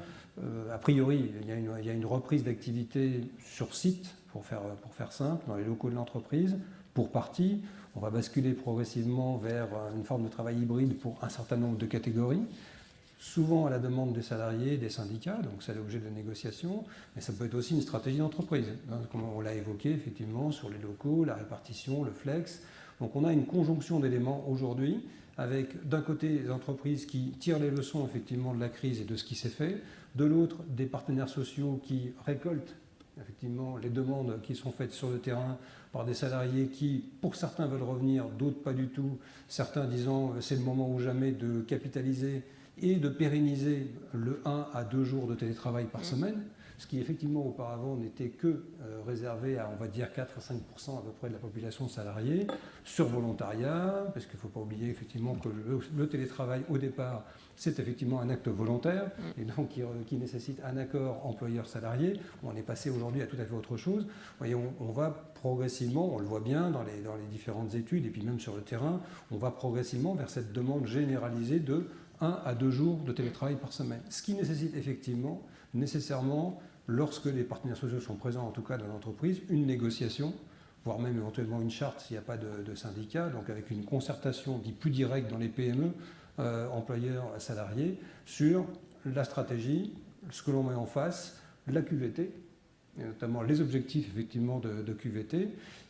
A priori, il y a une reprise d'activité sur site, pour faire simple, dans les locaux de l'entreprise, pour partie. On va basculer progressivement vers une forme de travail hybride pour un certain nombre de catégories, souvent à la demande des salariés, des syndicats, donc c'est l'objet de négociations, mais ça peut être aussi une stratégie d'entreprise, comme on l'a évoqué effectivement sur les locaux, la répartition, le flex. Donc on a une conjonction d'éléments aujourd'hui, avec d'un côté des entreprises qui tirent les leçons effectivement de la crise et de ce qui s'est fait, de l'autre des partenaires sociaux qui récoltent effectivement les demandes qui sont faites sur le terrain par des salariés qui, pour certains, veulent revenir, d'autres pas du tout, certains disant c'est le moment ou jamais de capitaliser et de pérenniser le 1 à 2 jours de télétravail par semaine, ce qui effectivement auparavant n'était que réservé à, on va dire, 4 à 5% à peu près de la population salariée, sur volontariat, parce qu'il ne faut pas oublier effectivement que le télétravail au départ, c'est effectivement un acte volontaire, et donc qui nécessite un accord employeur-salarié. On est passé aujourd'hui à tout à fait autre chose. Voyez, on va progressivement, on le voit bien dans les différentes études, et puis même sur le terrain, on va progressivement vers cette demande généralisée de 1 à 2 jours de télétravail par semaine. Ce qui nécessite effectivement, nécessairement, lorsque les partenaires sociaux sont présents, en tout cas dans l'entreprise, une négociation, voire même éventuellement une charte s'il n'y a pas de syndicat, donc avec une concertation dite plus directe dans les PME, employeurs, salariés, sur la stratégie, ce que l'on met en face, la QVT, et notamment les objectifs effectivement de QVT,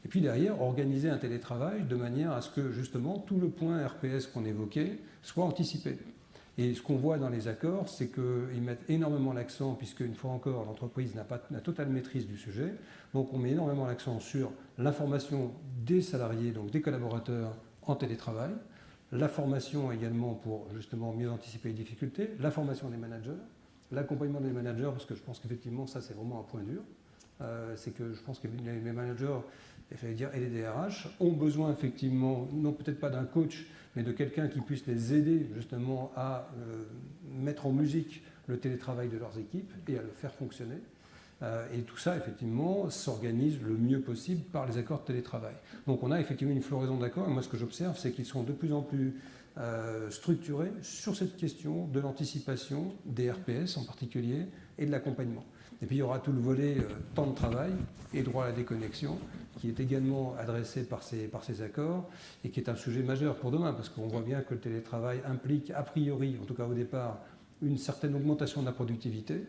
et puis derrière organiser un télétravail de manière à ce que justement tout le point RPS qu'on évoquait soit anticipé. Et ce qu'on voit dans les accords, c'est qu'ils mettent énormément l'accent, puisque une fois encore, l'entreprise n'a pas la totale maîtrise du sujet, donc on met énormément l'accent sur l'information des salariés, donc des collaborateurs en télétravail, la formation également pour justement mieux anticiper les difficultés, la formation des managers, l'accompagnement des managers, parce que je pense qu'effectivement ça c'est vraiment un point dur, c'est que je pense que les managers, j'allais dire, et les DRH ont besoin effectivement, non peut-être pas d'un coach, mais de quelqu'un qui puisse les aider justement à mettre en musique le télétravail de leurs équipes et à le faire fonctionner. Et tout ça, effectivement, s'organise le mieux possible par les accords de télétravail. Donc on a effectivement une floraison d'accords, et moi ce que j'observe, c'est qu'ils sont de plus en plus structurés sur cette question de l'anticipation des RPS en particulier et de l'accompagnement. Et puis il y aura tout le volet temps de travail et droit à la déconnexion, qui est également adressé par ces accords et qui est un sujet majeur pour demain, parce qu'on voit bien que le télétravail implique a priori, en tout cas au départ, une certaine augmentation de la productivité,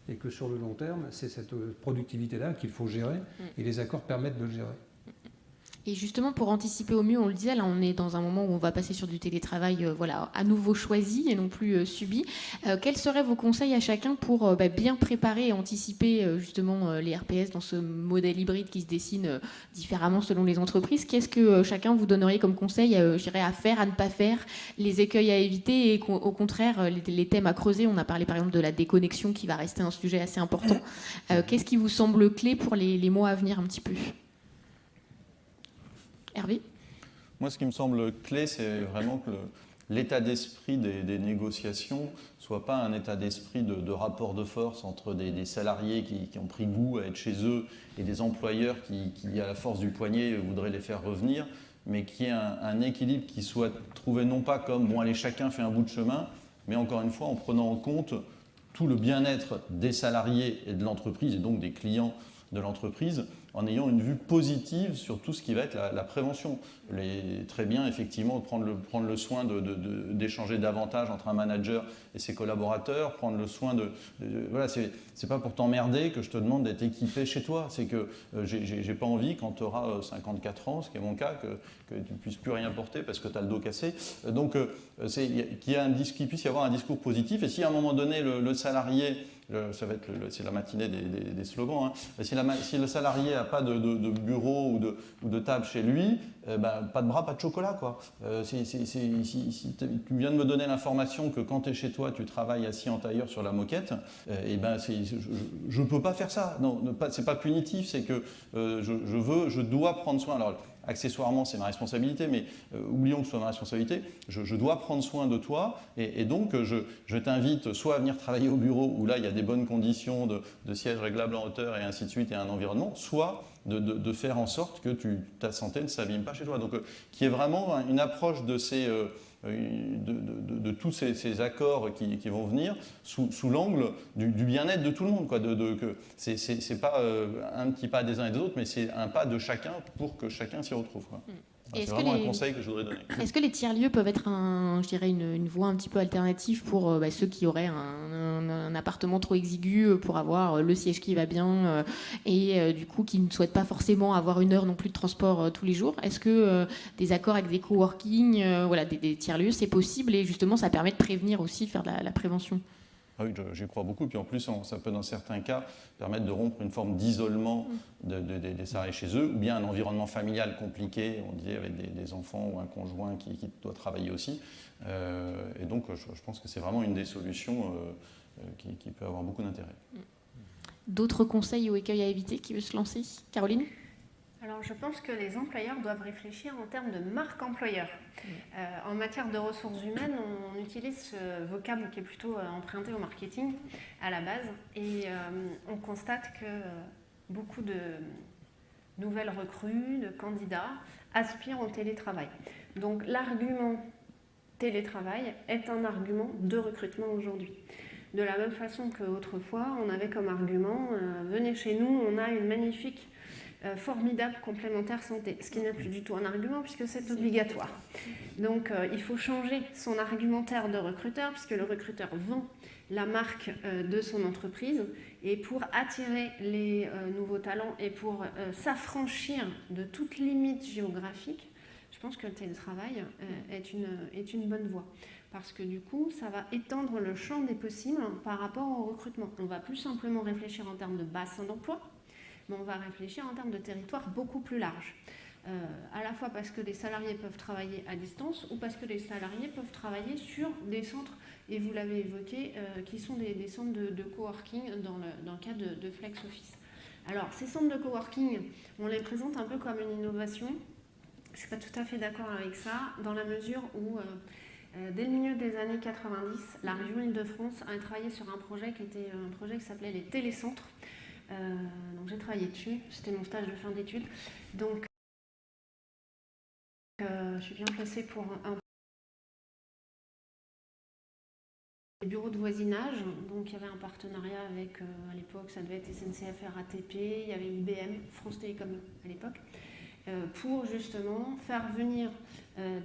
et que sur le long terme, c'est cette productivité-là qu'il faut gérer, et les accords permettent de le gérer. Et justement, pour anticiper au mieux, on le disait, là on est dans un moment où on va passer sur du télétravail à nouveau choisi et non plus subi. Quels seraient vos conseils à chacun pour bien préparer et anticiper justement les RPS dans ce modèle hybride qui se dessine différemment selon les entreprises? Qu'est-ce que chacun vous donnerait comme conseil à faire, à ne pas faire, les écueils à éviter et au contraire les thèmes à creuser? On a parlé par exemple de la déconnexion qui va rester un sujet assez important. Qu'est-ce qui vous semble clé pour les mois à venir un petit peu? Hervé? Moi, ce qui me semble clé, c'est vraiment que l'état d'esprit des négociations soit pas un état d'esprit de rapport de force entre des salariés qui ont pris goût à être chez eux et des employeurs qui à la force du poignet, voudraient les faire revenir, mais qui ait un équilibre qui soit trouvé non pas comme, bon allez, chacun fait un bout de chemin, mais encore une fois en prenant en compte tout le bien-être des salariés et de l'entreprise, et donc des clients de l'entreprise, en ayant une vue positive sur tout ce qui va être la prévention. Très bien, effectivement, prendre le soin d'échanger davantage entre un manager et ses collaborateurs, prendre le soin voilà, c'est pas pour t'emmerder que je te demande d'être équipé chez toi. C'est que j'ai pas envie, quand tu auras 54 ans, ce qui est mon cas, que tu ne puisses plus rien porter parce que tu as le dos cassé. Donc, qu'il puisse y avoir un discours positif. Et si à un moment donné, le salarié, c'est la matinée des slogans, hein. Si le salarié n'a pas de bureau ou de table chez lui, pas de bras, pas de chocolat, quoi. Si tu viens de me donner l'information que quand tu es chez toi, tu travailles assis en tailleur sur la moquette, je ne peux pas faire ça. Non, c'est pas punitif, c'est que je dois prendre soin. Alors, accessoirement, c'est ma responsabilité, mais oublions que ce soit ma responsabilité, je dois prendre soin de toi, et donc je t'invite soit à venir travailler au bureau, où là il y a des bonnes conditions de sièges réglables en hauteur et ainsi de suite, et un environnement, soit de faire en sorte que ta santé ne s'abîme pas chez toi. Donc qu'il y ait vraiment une approche de tous ces accords qui vont venir sous l'angle du bien-être de tout le monde, quoi. Que c'est pas un petit pas des uns et des autres, mais c'est un pas de chacun pour que chacun s'y retrouve, quoi. C'est vraiment un conseil que je voudrais donner. Est-ce que les tiers-lieux peuvent être une voie un petit peu alternative pour ceux qui auraient un appartement trop exigu pour avoir le siège qui va bien et du coup qui ne souhaitent pas forcément avoir une heure non plus de transport tous les jours? Est-ce que des accords avec des coworking, des tiers-lieux, c'est possible et justement ça permet de prévenir aussi, de faire de la prévention? Ah oui, j'y crois beaucoup. Puis en plus, ça peut dans certains cas permettre de rompre une forme d'isolement des salariés chez eux, ou bien un environnement familial compliqué, on disait avec des enfants ou un conjoint qui doit travailler aussi. Et donc, je pense que c'est vraiment une des solutions qui peut avoir beaucoup d'intérêt. D'autres conseils ou écueils à éviter qui veut se lancer? Caroline? Alors, je pense que les employeurs doivent réfléchir en termes de marque employeur. En matière de ressources humaines, on utilise ce vocable qui est plutôt emprunté au marketing à la base, et on constate que beaucoup de nouvelles recrues, de candidats aspirent au télétravail. Donc, l'argument télétravail est un argument de recrutement aujourd'hui. De la même façon qu'autrefois, on avait comme argument venez chez nous, on a une magnifique formidable complémentaire santé, ce qui n'est plus du tout un argument puisque c'est obligatoire. Donc il faut changer son argumentaire de recruteur puisque le recruteur vend la marque de son entreprise, et pour attirer les nouveaux talents et pour s'affranchir de toute limite géographique, je pense que le télétravail est une bonne voie. Parce que du coup, ça va étendre le champ des possibles par rapport au recrutement. On va plus simplement réfléchir en termes de bassin d'emploi, mais on va réfléchir en termes de territoire beaucoup plus large. À la fois parce que les salariés peuvent travailler à distance ou parce que les salariés peuvent travailler sur des centres, et vous l'avez évoqué, qui sont des centres de coworking dans le cadre de Flex Office. Alors, ces centres de coworking, on les présente un peu comme une innovation. Je ne suis pas tout à fait d'accord avec ça, dans la mesure où, dès le milieu des années 90, la région Île-de-France a travaillé sur un projet qui s'appelait les télécentres. Donc j'ai travaillé dessus, c'était mon stage de fin d'études. Donc je suis bien placée pour un bureau de voisinage. Donc il y avait un partenariat avec, à l'époque, ça devait être SNCF RATP, il y avait IBM, France Télécom à l'époque, pour justement faire venir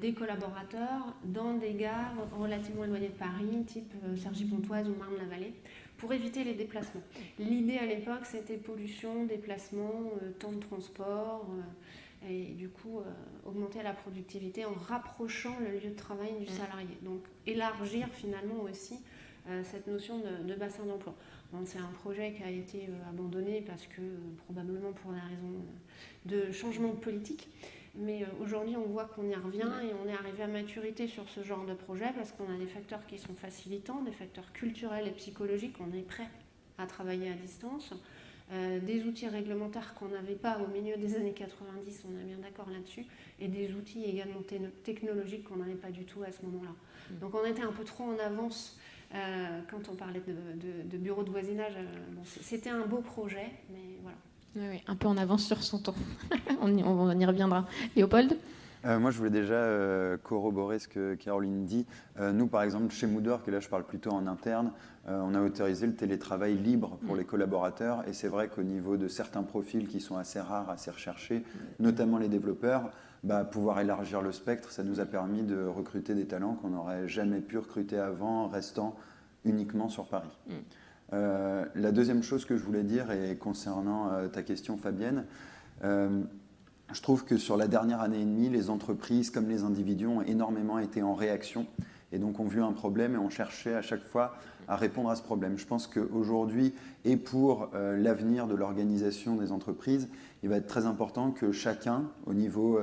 des collaborateurs dans des gares relativement éloignées de Paris, type Cergy-Pontoise ou Marne-la-Vallée, pour éviter les déplacements. L'idée à l'époque, c'était pollution, déplacement, temps de transport, et du coup augmenter la productivité en rapprochant le lieu de travail du salarié. Donc élargir finalement aussi cette notion de bassin d'emploi. Bon, c'est un projet qui a été abandonné parce que probablement pour des raisons de changement de politique. Mais aujourd'hui, on voit qu'on y revient et on est arrivé à maturité sur ce genre de projet parce qu'on a des facteurs qui sont facilitants, des facteurs culturels et psychologiques. On est prêt à travailler à distance. Des outils réglementaires qu'on n'avait pas au milieu des années 90, on est bien d'accord là-dessus, et des outils également technologiques qu'on n'avait pas du tout à ce moment-là. Donc on était un peu trop en avance quand on parlait de bureaux de voisinage. Bon, c'était un beau projet, mais voilà. Oui, un peu en avance sur son temps. on y reviendra. Léopold ? Moi, je voulais déjà corroborer ce que Caroline dit. Nous, par exemple, chez Moodwork, et là je parle plutôt en interne, on a autorisé le télétravail libre pour les collaborateurs. Et c'est vrai qu'au niveau de certains profils qui sont assez rares, assez recherchés, notamment les développeurs, pouvoir élargir le spectre, ça nous a permis de recruter des talents qu'on n'aurait jamais pu recruter avant, restant uniquement sur Paris. La deuxième chose que je voulais dire, et concernant ta question, Fabienne, je trouve que sur la dernière année et demie, les entreprises comme les individus ont énormément été en réaction et donc ont vu un problème et ont cherché à chaque fois à répondre à ce problème. Je pense qu'aujourd'hui, et pour l'avenir de l'organisation des entreprises, il va être très important que chacun, au niveau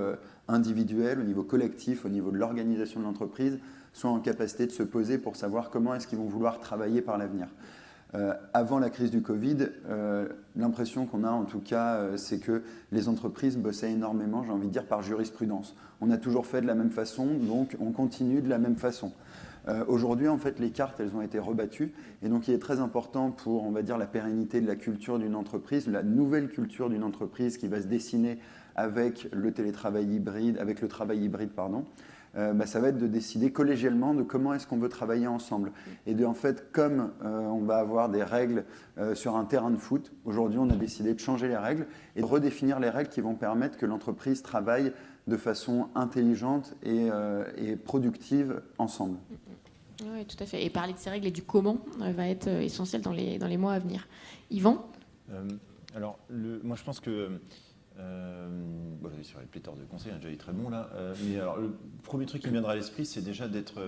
individuel, au niveau collectif, au niveau de l'organisation de l'entreprise, soit en capacité de se poser pour savoir comment est-ce qu'ils vont vouloir travailler par l'avenir. Avant la crise du Covid, l'impression qu'on a en tout cas, c'est que les entreprises bossaient énormément, j'ai envie de dire, par jurisprudence. On a toujours fait de la même façon, donc on continue de la même façon. Aujourd'hui, en fait, les cartes, elles ont été rebattues. Et donc, il est très important pour, on va dire, la pérennité de la culture d'une entreprise, la nouvelle culture d'une entreprise qui va se dessiner avec le télétravail hybride, avec le travail hybride, pardon. Ça va être de décider collégialement de comment est-ce qu'on veut travailler ensemble. Et en fait, comme on va avoir des règles sur un terrain de foot, aujourd'hui on a décidé de changer les règles et de redéfinir les règles qui vont permettre que l'entreprise travaille de façon intelligente et productive ensemble. Oui, tout à fait. Et parler de ces règles et du comment va être essentiel dans les mois à venir. Yvan ? Alors, moi je pense que sur les pléthores de conseils, on a déjà été très bon là. Mais alors, le premier truc qui me viendra à l'esprit, c'est déjà d'être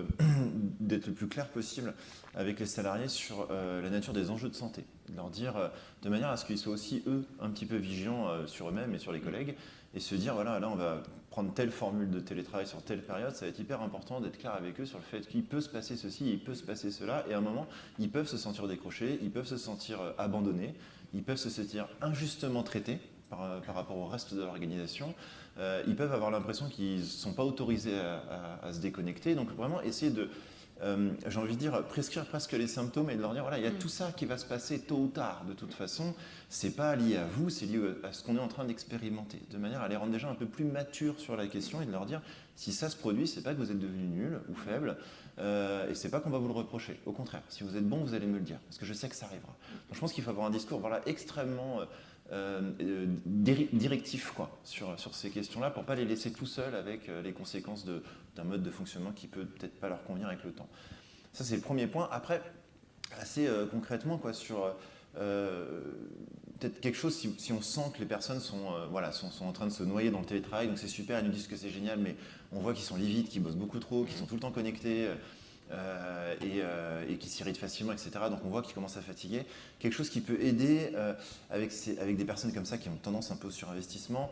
le plus clair possible avec les salariés sur la nature des enjeux de santé. De leur dire de manière à ce qu'ils soient aussi, eux, un petit peu vigilants sur eux-mêmes et sur les collègues, et se dire, voilà, là, on va prendre telle formule de télétravail sur telle période, ça va être hyper important d'être clair avec eux sur le fait qu'il peut se passer ceci, il peut se passer cela, et à un moment, ils peuvent se sentir décrochés, ils peuvent se sentir abandonnés, ils peuvent se sentir injustement traités par rapport au reste de l'organisation, ils peuvent avoir l'impression qu'ils ne sont pas autorisés à se déconnecter. Donc vraiment essayer de, j'ai envie de dire, prescrire presque les symptômes et de leur dire, voilà, il y a tout ça qui va se passer tôt ou tard. De toute façon, ce n'est pas lié à vous, c'est lié à ce qu'on est en train d'expérimenter. De manière à les rendre déjà un peu plus matures sur la question et de leur dire, si ça se produit, ce n'est pas que vous êtes devenus nuls ou faibles, et ce n'est pas qu'on va vous le reprocher. Au contraire, si vous êtes bon, vous allez me le dire, parce que je sais que ça arrivera. Donc je pense qu'il faut avoir un discours extrêmement directif sur ces questions-là pour ne pas les laisser tout seuls avec les conséquences d'un mode de fonctionnement qui peut peut-être pas leur convenir avec le temps. Ça, c'est le premier point. Après, assez concrètement, sur peut-être quelque chose, si on sent que les personnes sont en train de se noyer dans le télétravail, donc c'est super, ils nous disent que c'est génial, mais on voit qu'ils sont livides, qu'ils bossent beaucoup trop, qu'ils sont tout le temps connectés, et qui s'irritent facilement, etc. Donc on voit qu'ils commencent à fatiguer. Quelque chose qui peut aider avec des personnes comme ça qui ont tendance un peu au surinvestissement,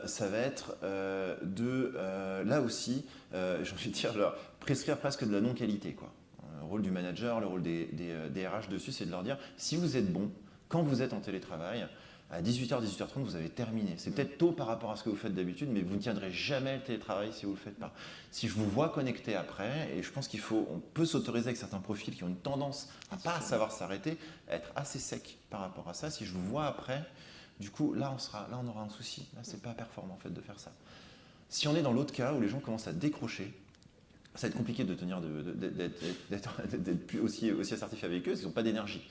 ça va être là aussi, j'ai envie de dire, leur prescrire presque de la non-qualité, quoi. Le rôle du manager, le rôle des RH dessus, c'est de leur dire, si vous êtes bon, quand vous êtes en télétravail, à 18h, 18h30, vous avez terminé. C'est peut-être tôt par rapport à ce que vous faites d'habitude, mais vous ne tiendrez jamais le télétravail si vous ne le faites pas. Si je vous vois connecté après, et je pense on peut s'autoriser avec certains profils qui ont une tendance à ne pas savoir s'arrêter, à être assez sec par rapport à ça. Si je vous vois après, du coup, là, on aura un souci. Là, ce n'est pas performant en fait de faire ça. Si on est dans l'autre cas où les gens commencent à décrocher, ça va être compliqué de tenir, d'être aussi assertif avec eux, parce qu'ils n'ont pas d'énergie.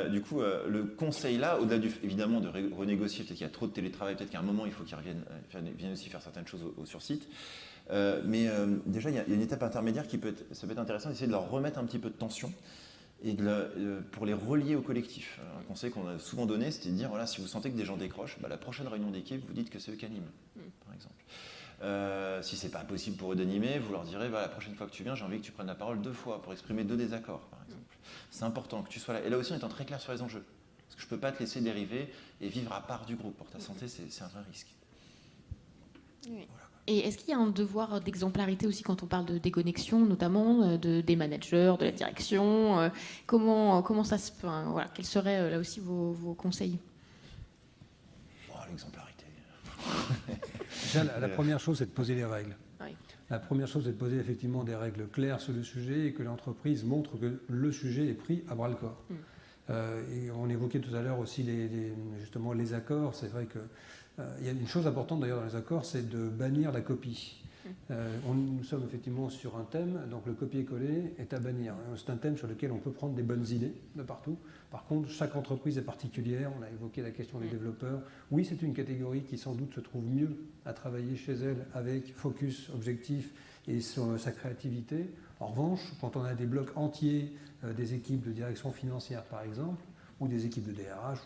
Du coup, le conseil là, au-delà évidemment de renégocier, peut-être qu'il y a trop de télétravail, peut-être qu'à un moment il faut qu'ils viennent aussi faire certaines choses sur site. Mais déjà, il y a une étape intermédiaire ça peut être intéressant d'essayer de leur remettre un petit peu de tension et pour les relier au collectif. Alors, un conseil qu'on a souvent donné, c'était de dire, voilà, si vous sentez que des gens décrochent, la prochaine réunion d'équipe, vous dites que c'est eux qui animent, par exemple. Si c'est pas possible pour eux d'animer, vous leur direz, la prochaine fois que tu viens, j'ai envie que tu prennes la parole 2 fois pour exprimer 2 désaccords, par exemple. C'est important que tu sois là. Et là aussi, en étant très clair sur les enjeux. Parce que je ne peux pas te laisser dériver et vivre à part du groupe. Pour ta santé, c'est un vrai risque. Oui. Voilà. Et est-ce qu'il y a un devoir d'exemplarité aussi quand on parle de déconnexion, notamment des managers, de la direction comment ça se fait, voilà, quels seraient là aussi vos conseils? L'exemplarité. Déjà, la première chose, c'est de poser les règles. Oui. La première chose, c'est de poser effectivement des règles claires sur le sujet et que l'entreprise montre que le sujet est pris à bras-le-corps. Et on évoquait tout à l'heure aussi justement les accords. C'est vrai qu'il y a une chose importante d'ailleurs dans les accords, c'est de bannir la copie. Nous sommes effectivement sur un thème, donc le copier-coller est à bannir. C'est un thème sur lequel on peut prendre des bonnes idées de partout. Par contre, chaque entreprise est particulière. On a évoqué la question des développeurs. Oui, c'est une catégorie qui sans doute se trouve mieux à travailler chez elle avec focus, objectif et sur sa créativité. En revanche, quand on a des blocs entiers, des équipes de direction financière par exemple, ou des équipes de DRH,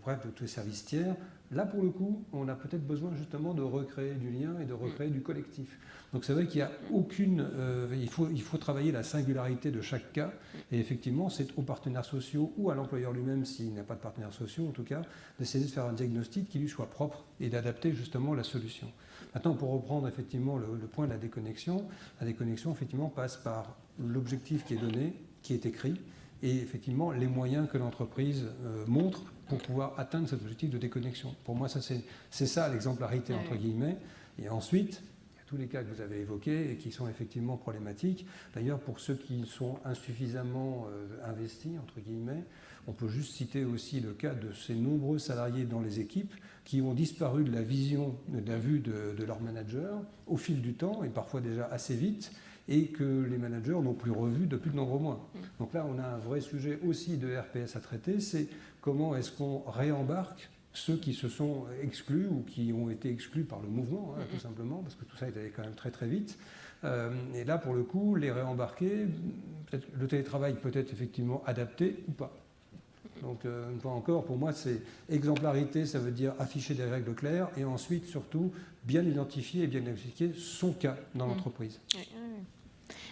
bref, de tous les services tiers, là pour le coup, on a peut-être besoin justement de recréer du lien et de recréer du collectif. Donc c'est vrai qu'il n'y a aucune... il faut travailler la singularité de chaque cas, et effectivement c'est aux partenaires sociaux ou à l'employeur lui-même, s'il n'a pas de partenaires sociaux en tout cas, d'essayer de faire un diagnostic qui lui soit propre et d'adapter justement la solution. Maintenant, pour reprendre effectivement le point de la déconnexion effectivement passe par l'objectif qui est donné, qui est écrit, et effectivement les moyens que l'entreprise montre pour pouvoir atteindre cet objectif de déconnexion. Pour moi, c'est ça l'exemplarité entre guillemets. Et ensuite, il y a tous les cas que vous avez évoqués et qui sont effectivement problématiques. D'ailleurs, pour ceux qui sont insuffisamment investis, entre guillemets, on peut juste citer aussi le cas de ces nombreux salariés dans les équipes qui ont disparu de la vision, de la vue de leur manager au fil du temps et parfois déjà assez vite, et que les managers n'ont plus revu depuis de nombreux mois. Donc là, on a un vrai sujet aussi de RPS à traiter, c'est comment est-ce qu'on réembarque ceux qui se sont exclus ou qui ont été exclus par le mouvement, tout simplement, parce que tout ça est allé quand même très très vite. Et là, pour le coup, les réembarquer, le télétravail peut être effectivement adapté ou pas. Donc, une fois encore, pour moi, c'est exemplarité, ça veut dire afficher des règles claires et ensuite, surtout, bien identifier et bien expliquer son cas dans l'entreprise.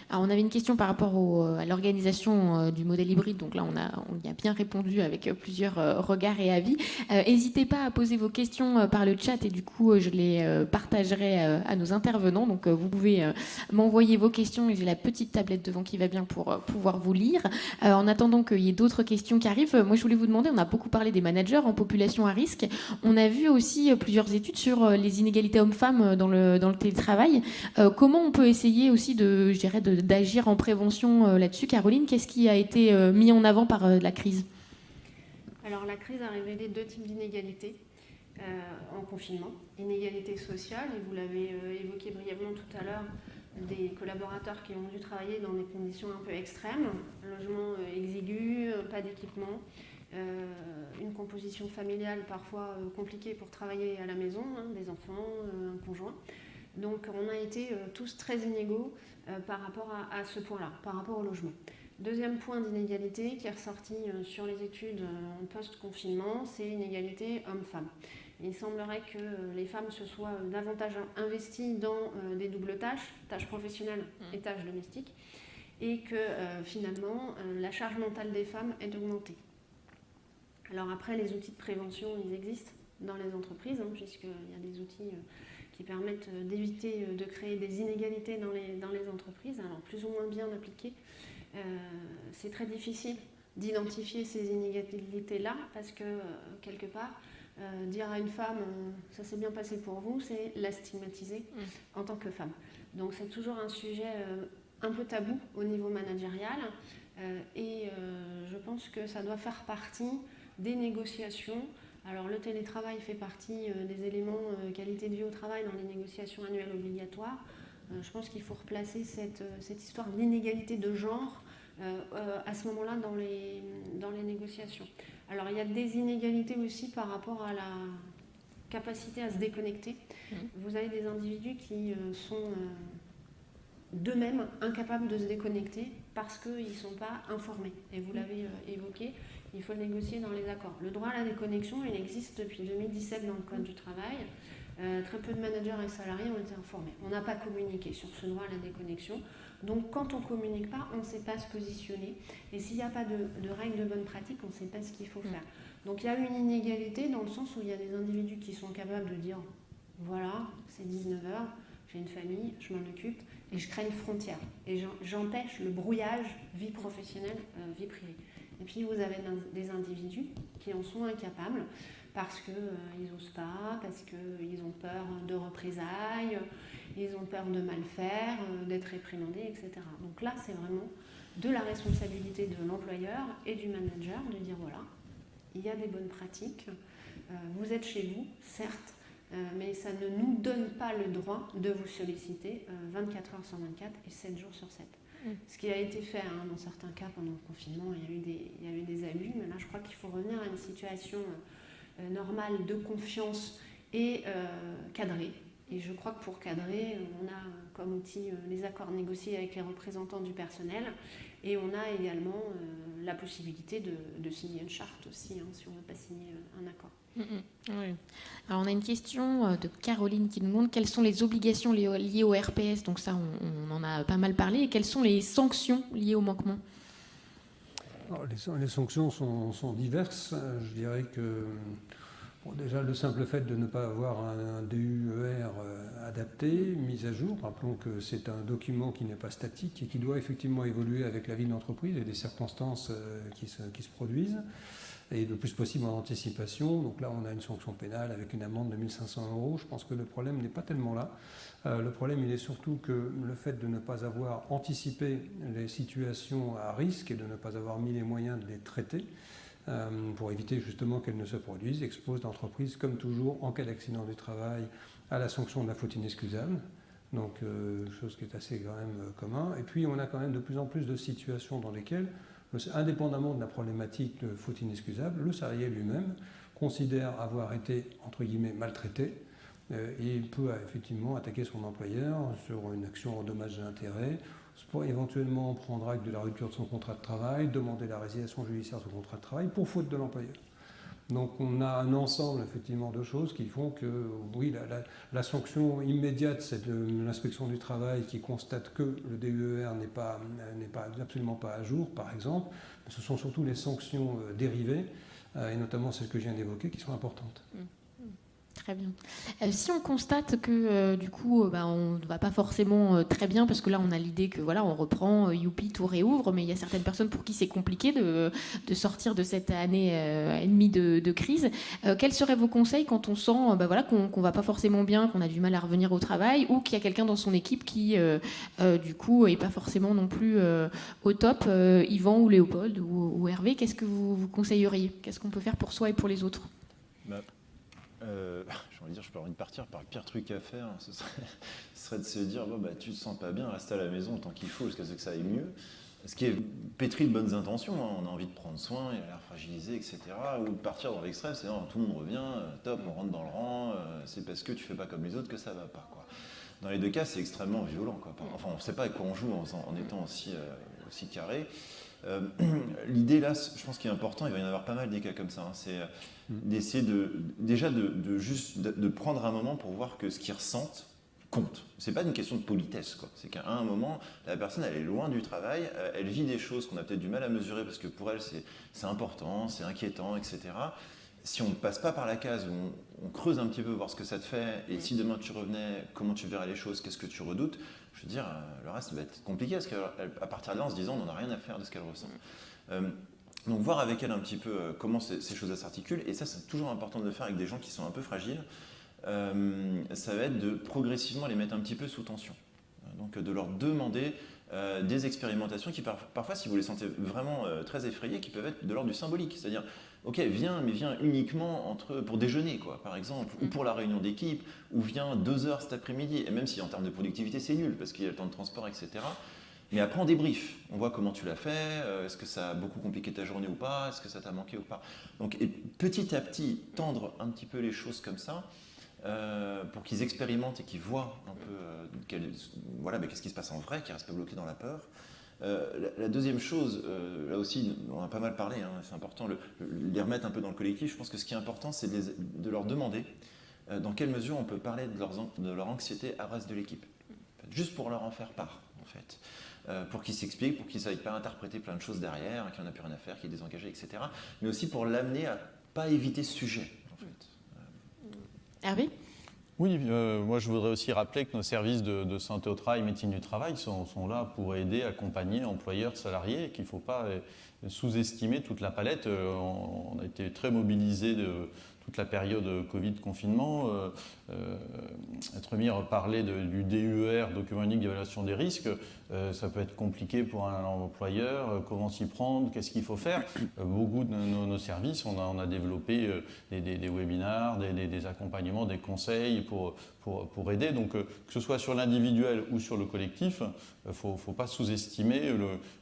Alors, on avait une question par rapport à l'organisation du modèle hybride, donc là on y a bien répondu avec plusieurs regards et avis. N'hésitez pas à poser vos questions par le chat et du coup je les partagerai à nos intervenants, donc vous pouvez m'envoyer vos questions et j'ai la petite tablette devant qui va bien pour pouvoir vous lire. En attendant qu'il y ait d'autres questions qui arrivent, moi je voulais vous demander, on a beaucoup parlé des managers en population à risque, on a vu aussi plusieurs études sur les inégalités hommes-femmes dans le télétravail. Comment on peut essayer aussi d'agir en prévention là-dessus? Caroline, qu'est-ce qui a été mis en avant par la crise? Alors la crise a révélé 2 types d'inégalités en confinement. Inégalité sociale, et vous l'avez évoqué brièvement tout à l'heure, des collaborateurs qui ont dû travailler dans des conditions un peu extrêmes, logement exigu, pas d'équipement, une composition familiale parfois compliquée pour travailler à la maison, des enfants, un conjoint. Donc on a été tous très inégaux par rapport à ce point-là, par rapport au logement. Deuxième point d'inégalité qui est ressorti sur les études en post-confinement, c'est l'inégalité homme-femme. Il semblerait que les femmes se soient davantage investies dans des doubles tâches professionnelles et tâches domestiques, et que finalement la charge mentale des femmes est augmentée. Alors après, les outils de prévention, ils existent dans les entreprises, puisqu'il y a des outils qui permettent d'éviter de créer des inégalités dans les entreprises, alors plus ou moins bien appliquées. C'est très difficile d'identifier ces inégalités-là, parce que quelque part, dire à une femme ça s'est bien passé pour vous, c'est la stigmatiser en tant que femme. Donc c'est toujours un sujet un peu tabou au niveau managérial, et je pense que ça doit faire partie des négociations. Alors le télétravail fait partie des éléments qualité de vie au travail dans les négociations annuelles obligatoires. Je pense qu'il faut replacer cette histoire d'inégalité de genre à ce moment-là dans les négociations. Alors il y a des inégalités aussi par rapport à la capacité à se déconnecter. Vous avez des individus qui sont d'eux-mêmes incapables de se déconnecter parce qu'ils ne sont pas informés. Et vous l'avez évoqué, il faut le négocier dans les accords. Le droit à la déconnexion, il existe depuis 2017 dans le Code du travail. Très peu de managers et salariés ont été informés. On n'a pas communiqué sur ce droit à la déconnexion. Donc quand on ne communique pas, on ne sait pas se positionner. Et s'il n'y a pas de règles de bonne pratique, on ne sait pas ce qu'il faut faire. Donc il y a une inégalité dans le sens où il y a des individus qui sont capables de dire « voilà, c'est 19h, j'ai une famille, je m'en occupe et je crée une frontière. Et j'empêche le brouillage vie professionnelle, vie privée. » Et puis vous avez des individus qui en sont incapables parce qu'ils n'osent pas, parce qu'ils ont peur de représailles, ils ont peur de mal faire, d'être réprimandés, etc. Donc là, c'est vraiment de la responsabilité de l'employeur et du manager de dire voilà, il y a des bonnes pratiques, vous êtes chez vous, certes, mais ça ne nous donne pas le droit de vous solliciter 24 heures sur 24 et 7 jours sur 7. Ce qui a été fait dans certains cas pendant le confinement, il y a eu des abus, mais là je crois qu'il faut revenir à une situation normale de confiance et cadrée. Et je crois que pour cadrer, on a comme outil les accords négociés avec les représentants du personnel et on a également la possibilité de signer une charte aussi, si on ne veut pas signer un accord. Oui. Alors on a une question de Caroline qui nous demande quelles sont les obligations liées au RPS, donc ça on en a pas mal parlé, et quelles sont les sanctions liées au manquement? Alors, les sanctions sont diverses. Je dirais que déjà le simple fait de ne pas avoir un DUER adapté, mis à jour, rappelons que c'est un document qui n'est pas statique et qui doit effectivement évoluer avec la vie de l'entreprise et des circonstances qui se produisent. Et le plus possible en anticipation. Donc là, on a une sanction pénale avec une amende de 1 500 €. Je pense que le problème n'est pas tellement là. Le problème, il est surtout que le fait de ne pas avoir anticipé les situations à risque et de ne pas avoir mis les moyens de les traiter pour éviter justement qu'elles ne se produisent expose l'entreprise, comme toujours, en cas d'accident du travail, à la sanction de la faute inexcusable. Donc, chose qui est assez quand même commun. Et puis, on a quand même de plus en plus de situations dans lesquelles indépendamment de la problématique de faute inexcusable, le salarié lui-même considère avoir été, entre guillemets, maltraité et il peut effectivement attaquer son employeur sur une action en dommages et intérêts, éventuellement prendre acte de la rupture de son contrat de travail, demander la résiliation judiciaire de son contrat de travail pour faute de l'employeur. Donc on a un ensemble effectivement de choses qui font que oui, la sanction immédiate, c'est de l'inspection du travail qui constate que le DUER n'est absolument pas à jour, par exemple. Mais ce sont surtout les sanctions dérivées, et notamment celles que je viens d'évoquer, qui sont importantes. Très bien. Si on constate que du coup, on ne va pas forcément très bien, parce que là, on a l'idée que voilà, on reprend, youpi, tout réouvre, mais il y a certaines personnes pour qui c'est compliqué de sortir de cette année et demie de crise. Quels seraient vos conseils quand on sent voilà, qu'on ne va pas forcément bien, qu'on a du mal à revenir au travail, ou qu'il y a quelqu'un dans son équipe qui, du coup, n'est pas forcément non plus au top? Yvan ou Léopold ou Hervé, qu'est-ce que vous conseilleriez? Qu'est-ce qu'on peut faire pour soi et pour les autres? J'ai envie de dire, je peux avoir envie de partir par le pire truc à faire, ce serait de se dire tu te sens pas bien, reste à la maison tant qu'il faut jusqu'à ce que ça aille mieux. Ce qui est pétri de bonnes intentions, on a envie de prendre soin, il a l'air fragilisé, etc. Ou de partir dans l'extrême, c'est non, tout le monde revient, top, on rentre dans le rang, c'est parce que tu fais pas comme les autres que ça va pas, quoi. Dans les deux cas, c'est extrêmement violent, quoi. Enfin, on ne sait pas à quoi on joue en étant aussi carré. L'idée là, je pense qu'il est important, il va y en avoir pas mal des cas comme ça, c'est d'essayer de prendre un moment pour voir que ce qu'ils ressentent compte. C'est pas une question de politesse, quoi. C'est qu'à un moment, la personne elle est loin du travail, elle vit des choses qu'on a peut-être du mal à mesurer parce que pour elle c'est important, c'est inquiétant, etc. Si on ne passe pas par la case où on creuse un petit peu voir ce que ça te fait, et si demain tu revenais, comment tu verrais les choses, qu'est-ce que tu redoutes, je veux dire, le reste va être compliqué parce qu'à partir de là, en se disant, on n'en a rien à faire de ce qu'elle ressent. Donc voir avec elle un petit peu comment ces choses s'articulent, et ça c'est toujours important de le faire avec des gens qui sont un peu fragiles, ça va être de progressivement les mettre un petit peu sous tension. Donc de leur demander des expérimentations qui parfois, si vous les sentez vraiment très effrayés, qui peuvent être de l'ordre du symbolique, c'est-à-dire ok, viens, mais viens uniquement pour déjeuner, quoi, par exemple, ou pour la réunion d'équipe, ou viens 2 heures cet après-midi, et même si en termes de productivité c'est nul, parce qu'il y a le temps de transport, etc. Mais après on débrief, on voit comment tu l'as fait, est-ce que ça a beaucoup compliqué ta journée ou pas, est-ce que ça t'a manqué ou pas. Donc et petit à petit, tendre un petit peu les choses comme ça, pour qu'ils expérimentent et qu'ils voient un peu qu'est-ce qui se passe en vrai, qu'ils ne restent pas bloqués dans la peur. La deuxième chose, là aussi on a pas mal parlé, hein, c'est important de les remettre un peu dans le collectif. Je pense que ce qui est important, c'est de leur demander dans quelle mesure on peut parler de leur anxiété à reste de l'équipe, juste pour leur en faire part en fait, pour qu'ils s'expliquent, pour qu'ils ne savent pas interpréter plein de choses derrière, qu'il n'y en a plus rien à faire, qu'il est désengagé, etc. Mais aussi pour l'amener à ne pas éviter ce sujet en fait. Hervé ? Oui, moi je voudrais aussi rappeler que nos services de santé au travail, médecine du travail sont là pour aider, accompagner employeurs, salariés, et qu'il ne faut pas sous-estimer toute la palette. On a été très mobilisés de toute la période Covid, confinement. Être mis à parler du DUER, document unique d'évaluation des risques, ça peut être compliqué pour un employeur, comment s'y prendre, qu'est-ce qu'il faut faire. Beaucoup de nos services, on a développé des webinars, des accompagnements, des conseils pour aider. Donc que ce soit sur l'individuel ou sur le collectif, il ne faut pas sous-estimer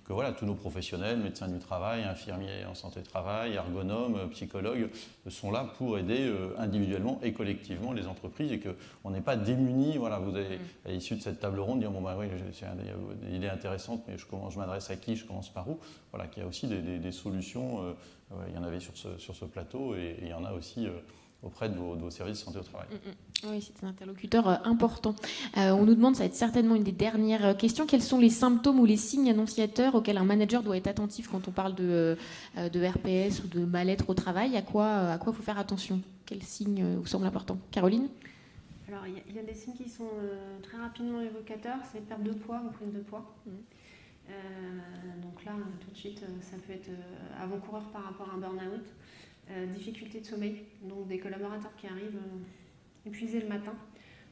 que voilà, tous nos professionnels, médecins du travail, infirmiers en santé de travail, ergonomes, psychologues, sont là pour aider individuellement et collectivement les entreprises, et qu'on n'est pas démunis. Voilà, vous avez, à l'issue de cette table ronde, dire bon ben oui, c'est une idée intéressante, mais je m'adresse à qui, je commence par où. Voilà, qu'il y a aussi des solutions. Il y en avait sur ce plateau, et il y en a aussi auprès de vos services de santé au travail. Oui, c'est un interlocuteur important. On nous demande, ça va être certainement une des dernières questions, quels sont les symptômes ou les signes annonciateurs auxquels un manager doit être attentif quand on parle de RPS ou de mal-être au travail? À quoi faut faire attention? Quels signes vous semblent importants? Caroline? Alors, il y a des signes qui sont très rapidement évocateurs, c'est perte de poids ou prise de poids. Donc là, tout de suite, ça peut être avant-coureur par rapport à un burn-out. Difficulté de sommeil, donc des collaborateurs qui arrivent épuisés le matin.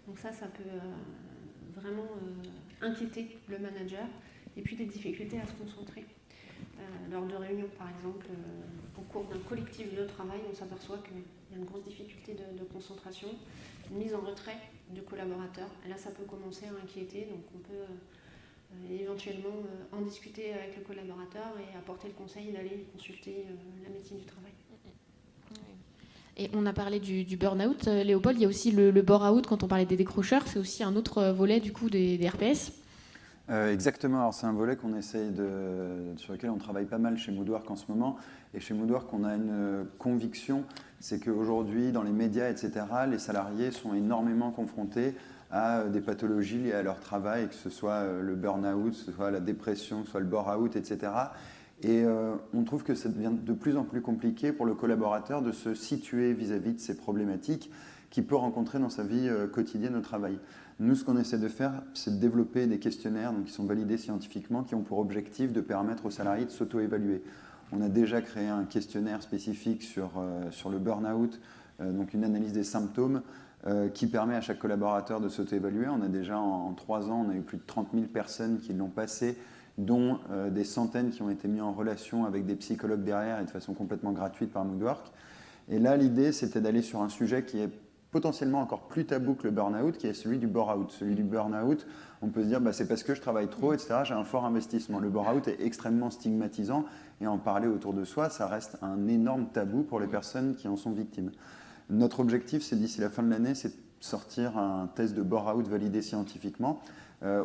Donc ça peut vraiment inquiéter le manager. Et puis des difficultés à se concentrer. Lors de réunions, par exemple, au cours d'un collectif de travail, on s'aperçoit qu'il y a une grosse difficulté de concentration, une mise en retrait du collaborateur. Et là, ça peut commencer à inquiéter, donc on peut éventuellement en discuter avec le collaborateur et apporter le conseil d'aller consulter la médecine du travail. Et on a parlé du burn-out. Léopold, il y a aussi le bore-out quand on parlait des décrocheurs. C'est aussi un autre volet du coup des RPS. Exactement. Alors c'est un volet qu'on essaye sur lequel on travaille pas mal chez Moodwork en ce moment. Et chez Moodwork, on a une conviction, c'est qu'aujourd'hui, dans les médias, etc., les salariés sont énormément confrontés à des pathologies liées à leur travail, que ce soit le burn-out, que ce soit la dépression, que ce soit le bore-out, etc. Et on trouve que ça devient de plus en plus compliqué pour le collaborateur de se situer vis-à-vis de ces problématiques qu'il peut rencontrer dans sa vie quotidienne au travail. Nous, ce qu'on essaie de faire, c'est de développer des questionnaires qui sont validés scientifiquement, qui ont pour objectif de permettre aux salariés de s'auto-évaluer. On a déjà créé un questionnaire spécifique sur le burn-out, donc une analyse des symptômes, qui permet à chaque collaborateur de s'auto-évaluer. On a déjà, en 3 ans, on a eu plus de 30 000 personnes qui l'ont passé, dont des centaines qui ont été mis en relation avec des psychologues derrière et de façon complètement gratuite par Moodwork. Et là, l'idée, c'était d'aller sur un sujet qui est potentiellement encore plus tabou que le burn-out, qui est celui du bore-out. Celui du burn-out, on peut se dire, c'est parce que je travaille trop, etc., j'ai un fort investissement. Le bore-out est extrêmement stigmatisant, et en parler autour de soi, ça reste un énorme tabou pour les personnes qui en sont victimes. Notre objectif, c'est d'ici la fin de l'année, c'est de sortir un test de bore-out validé scientifiquement.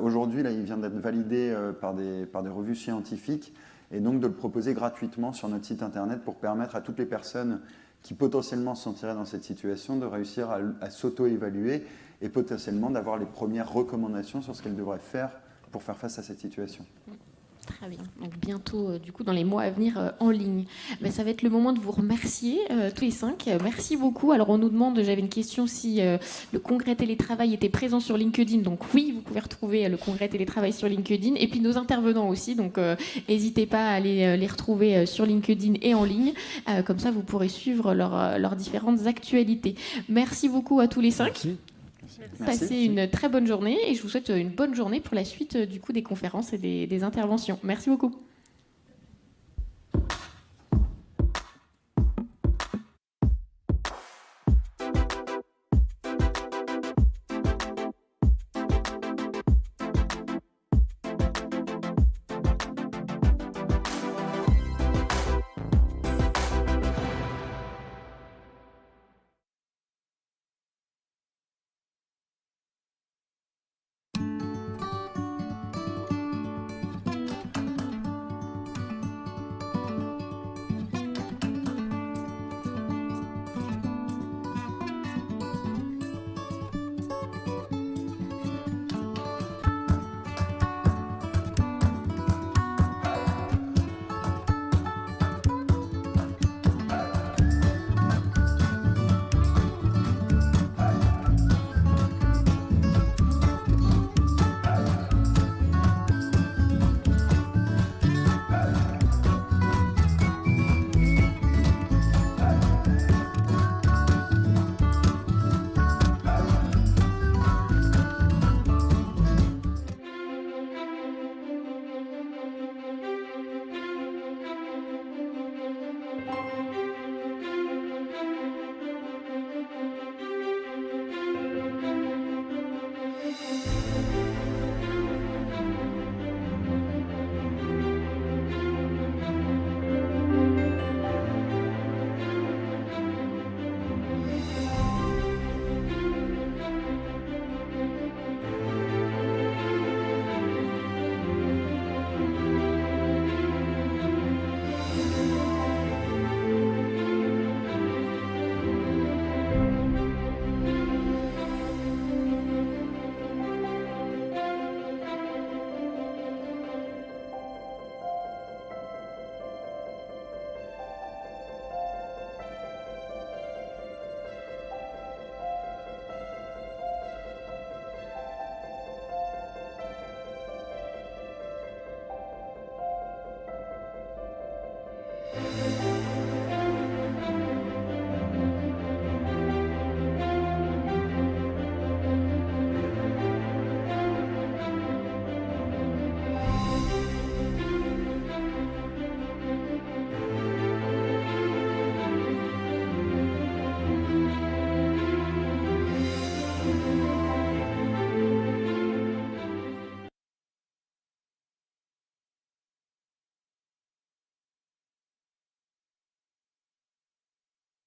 Aujourd'hui, là, il vient d'être validé par des revues scientifiques, et donc de le proposer gratuitement sur notre site internet pour permettre à toutes les personnes qui potentiellement se sentiraient dans cette situation de réussir à s'auto-évaluer et potentiellement d'avoir les premières recommandations sur ce qu'elles devraient faire pour faire face à cette situation. Très bien. Donc bientôt, du coup, dans les mois à venir, en ligne. Ça va être le moment de vous remercier, tous les 5. Merci beaucoup. Alors, on nous demande, j'avais une question, si le congrès télétravail était présent sur LinkedIn. Donc oui, vous pouvez retrouver le congrès télétravail sur LinkedIn. Et puis nos intervenants aussi. Donc n'hésitez pas à aller les retrouver sur LinkedIn et en ligne. Comme ça, vous pourrez suivre leurs différentes actualités. Merci beaucoup à tous les 5. Merci. Passez une très bonne journée et je vous souhaite une bonne journée pour la suite du coup des conférences et des interventions. Merci beaucoup.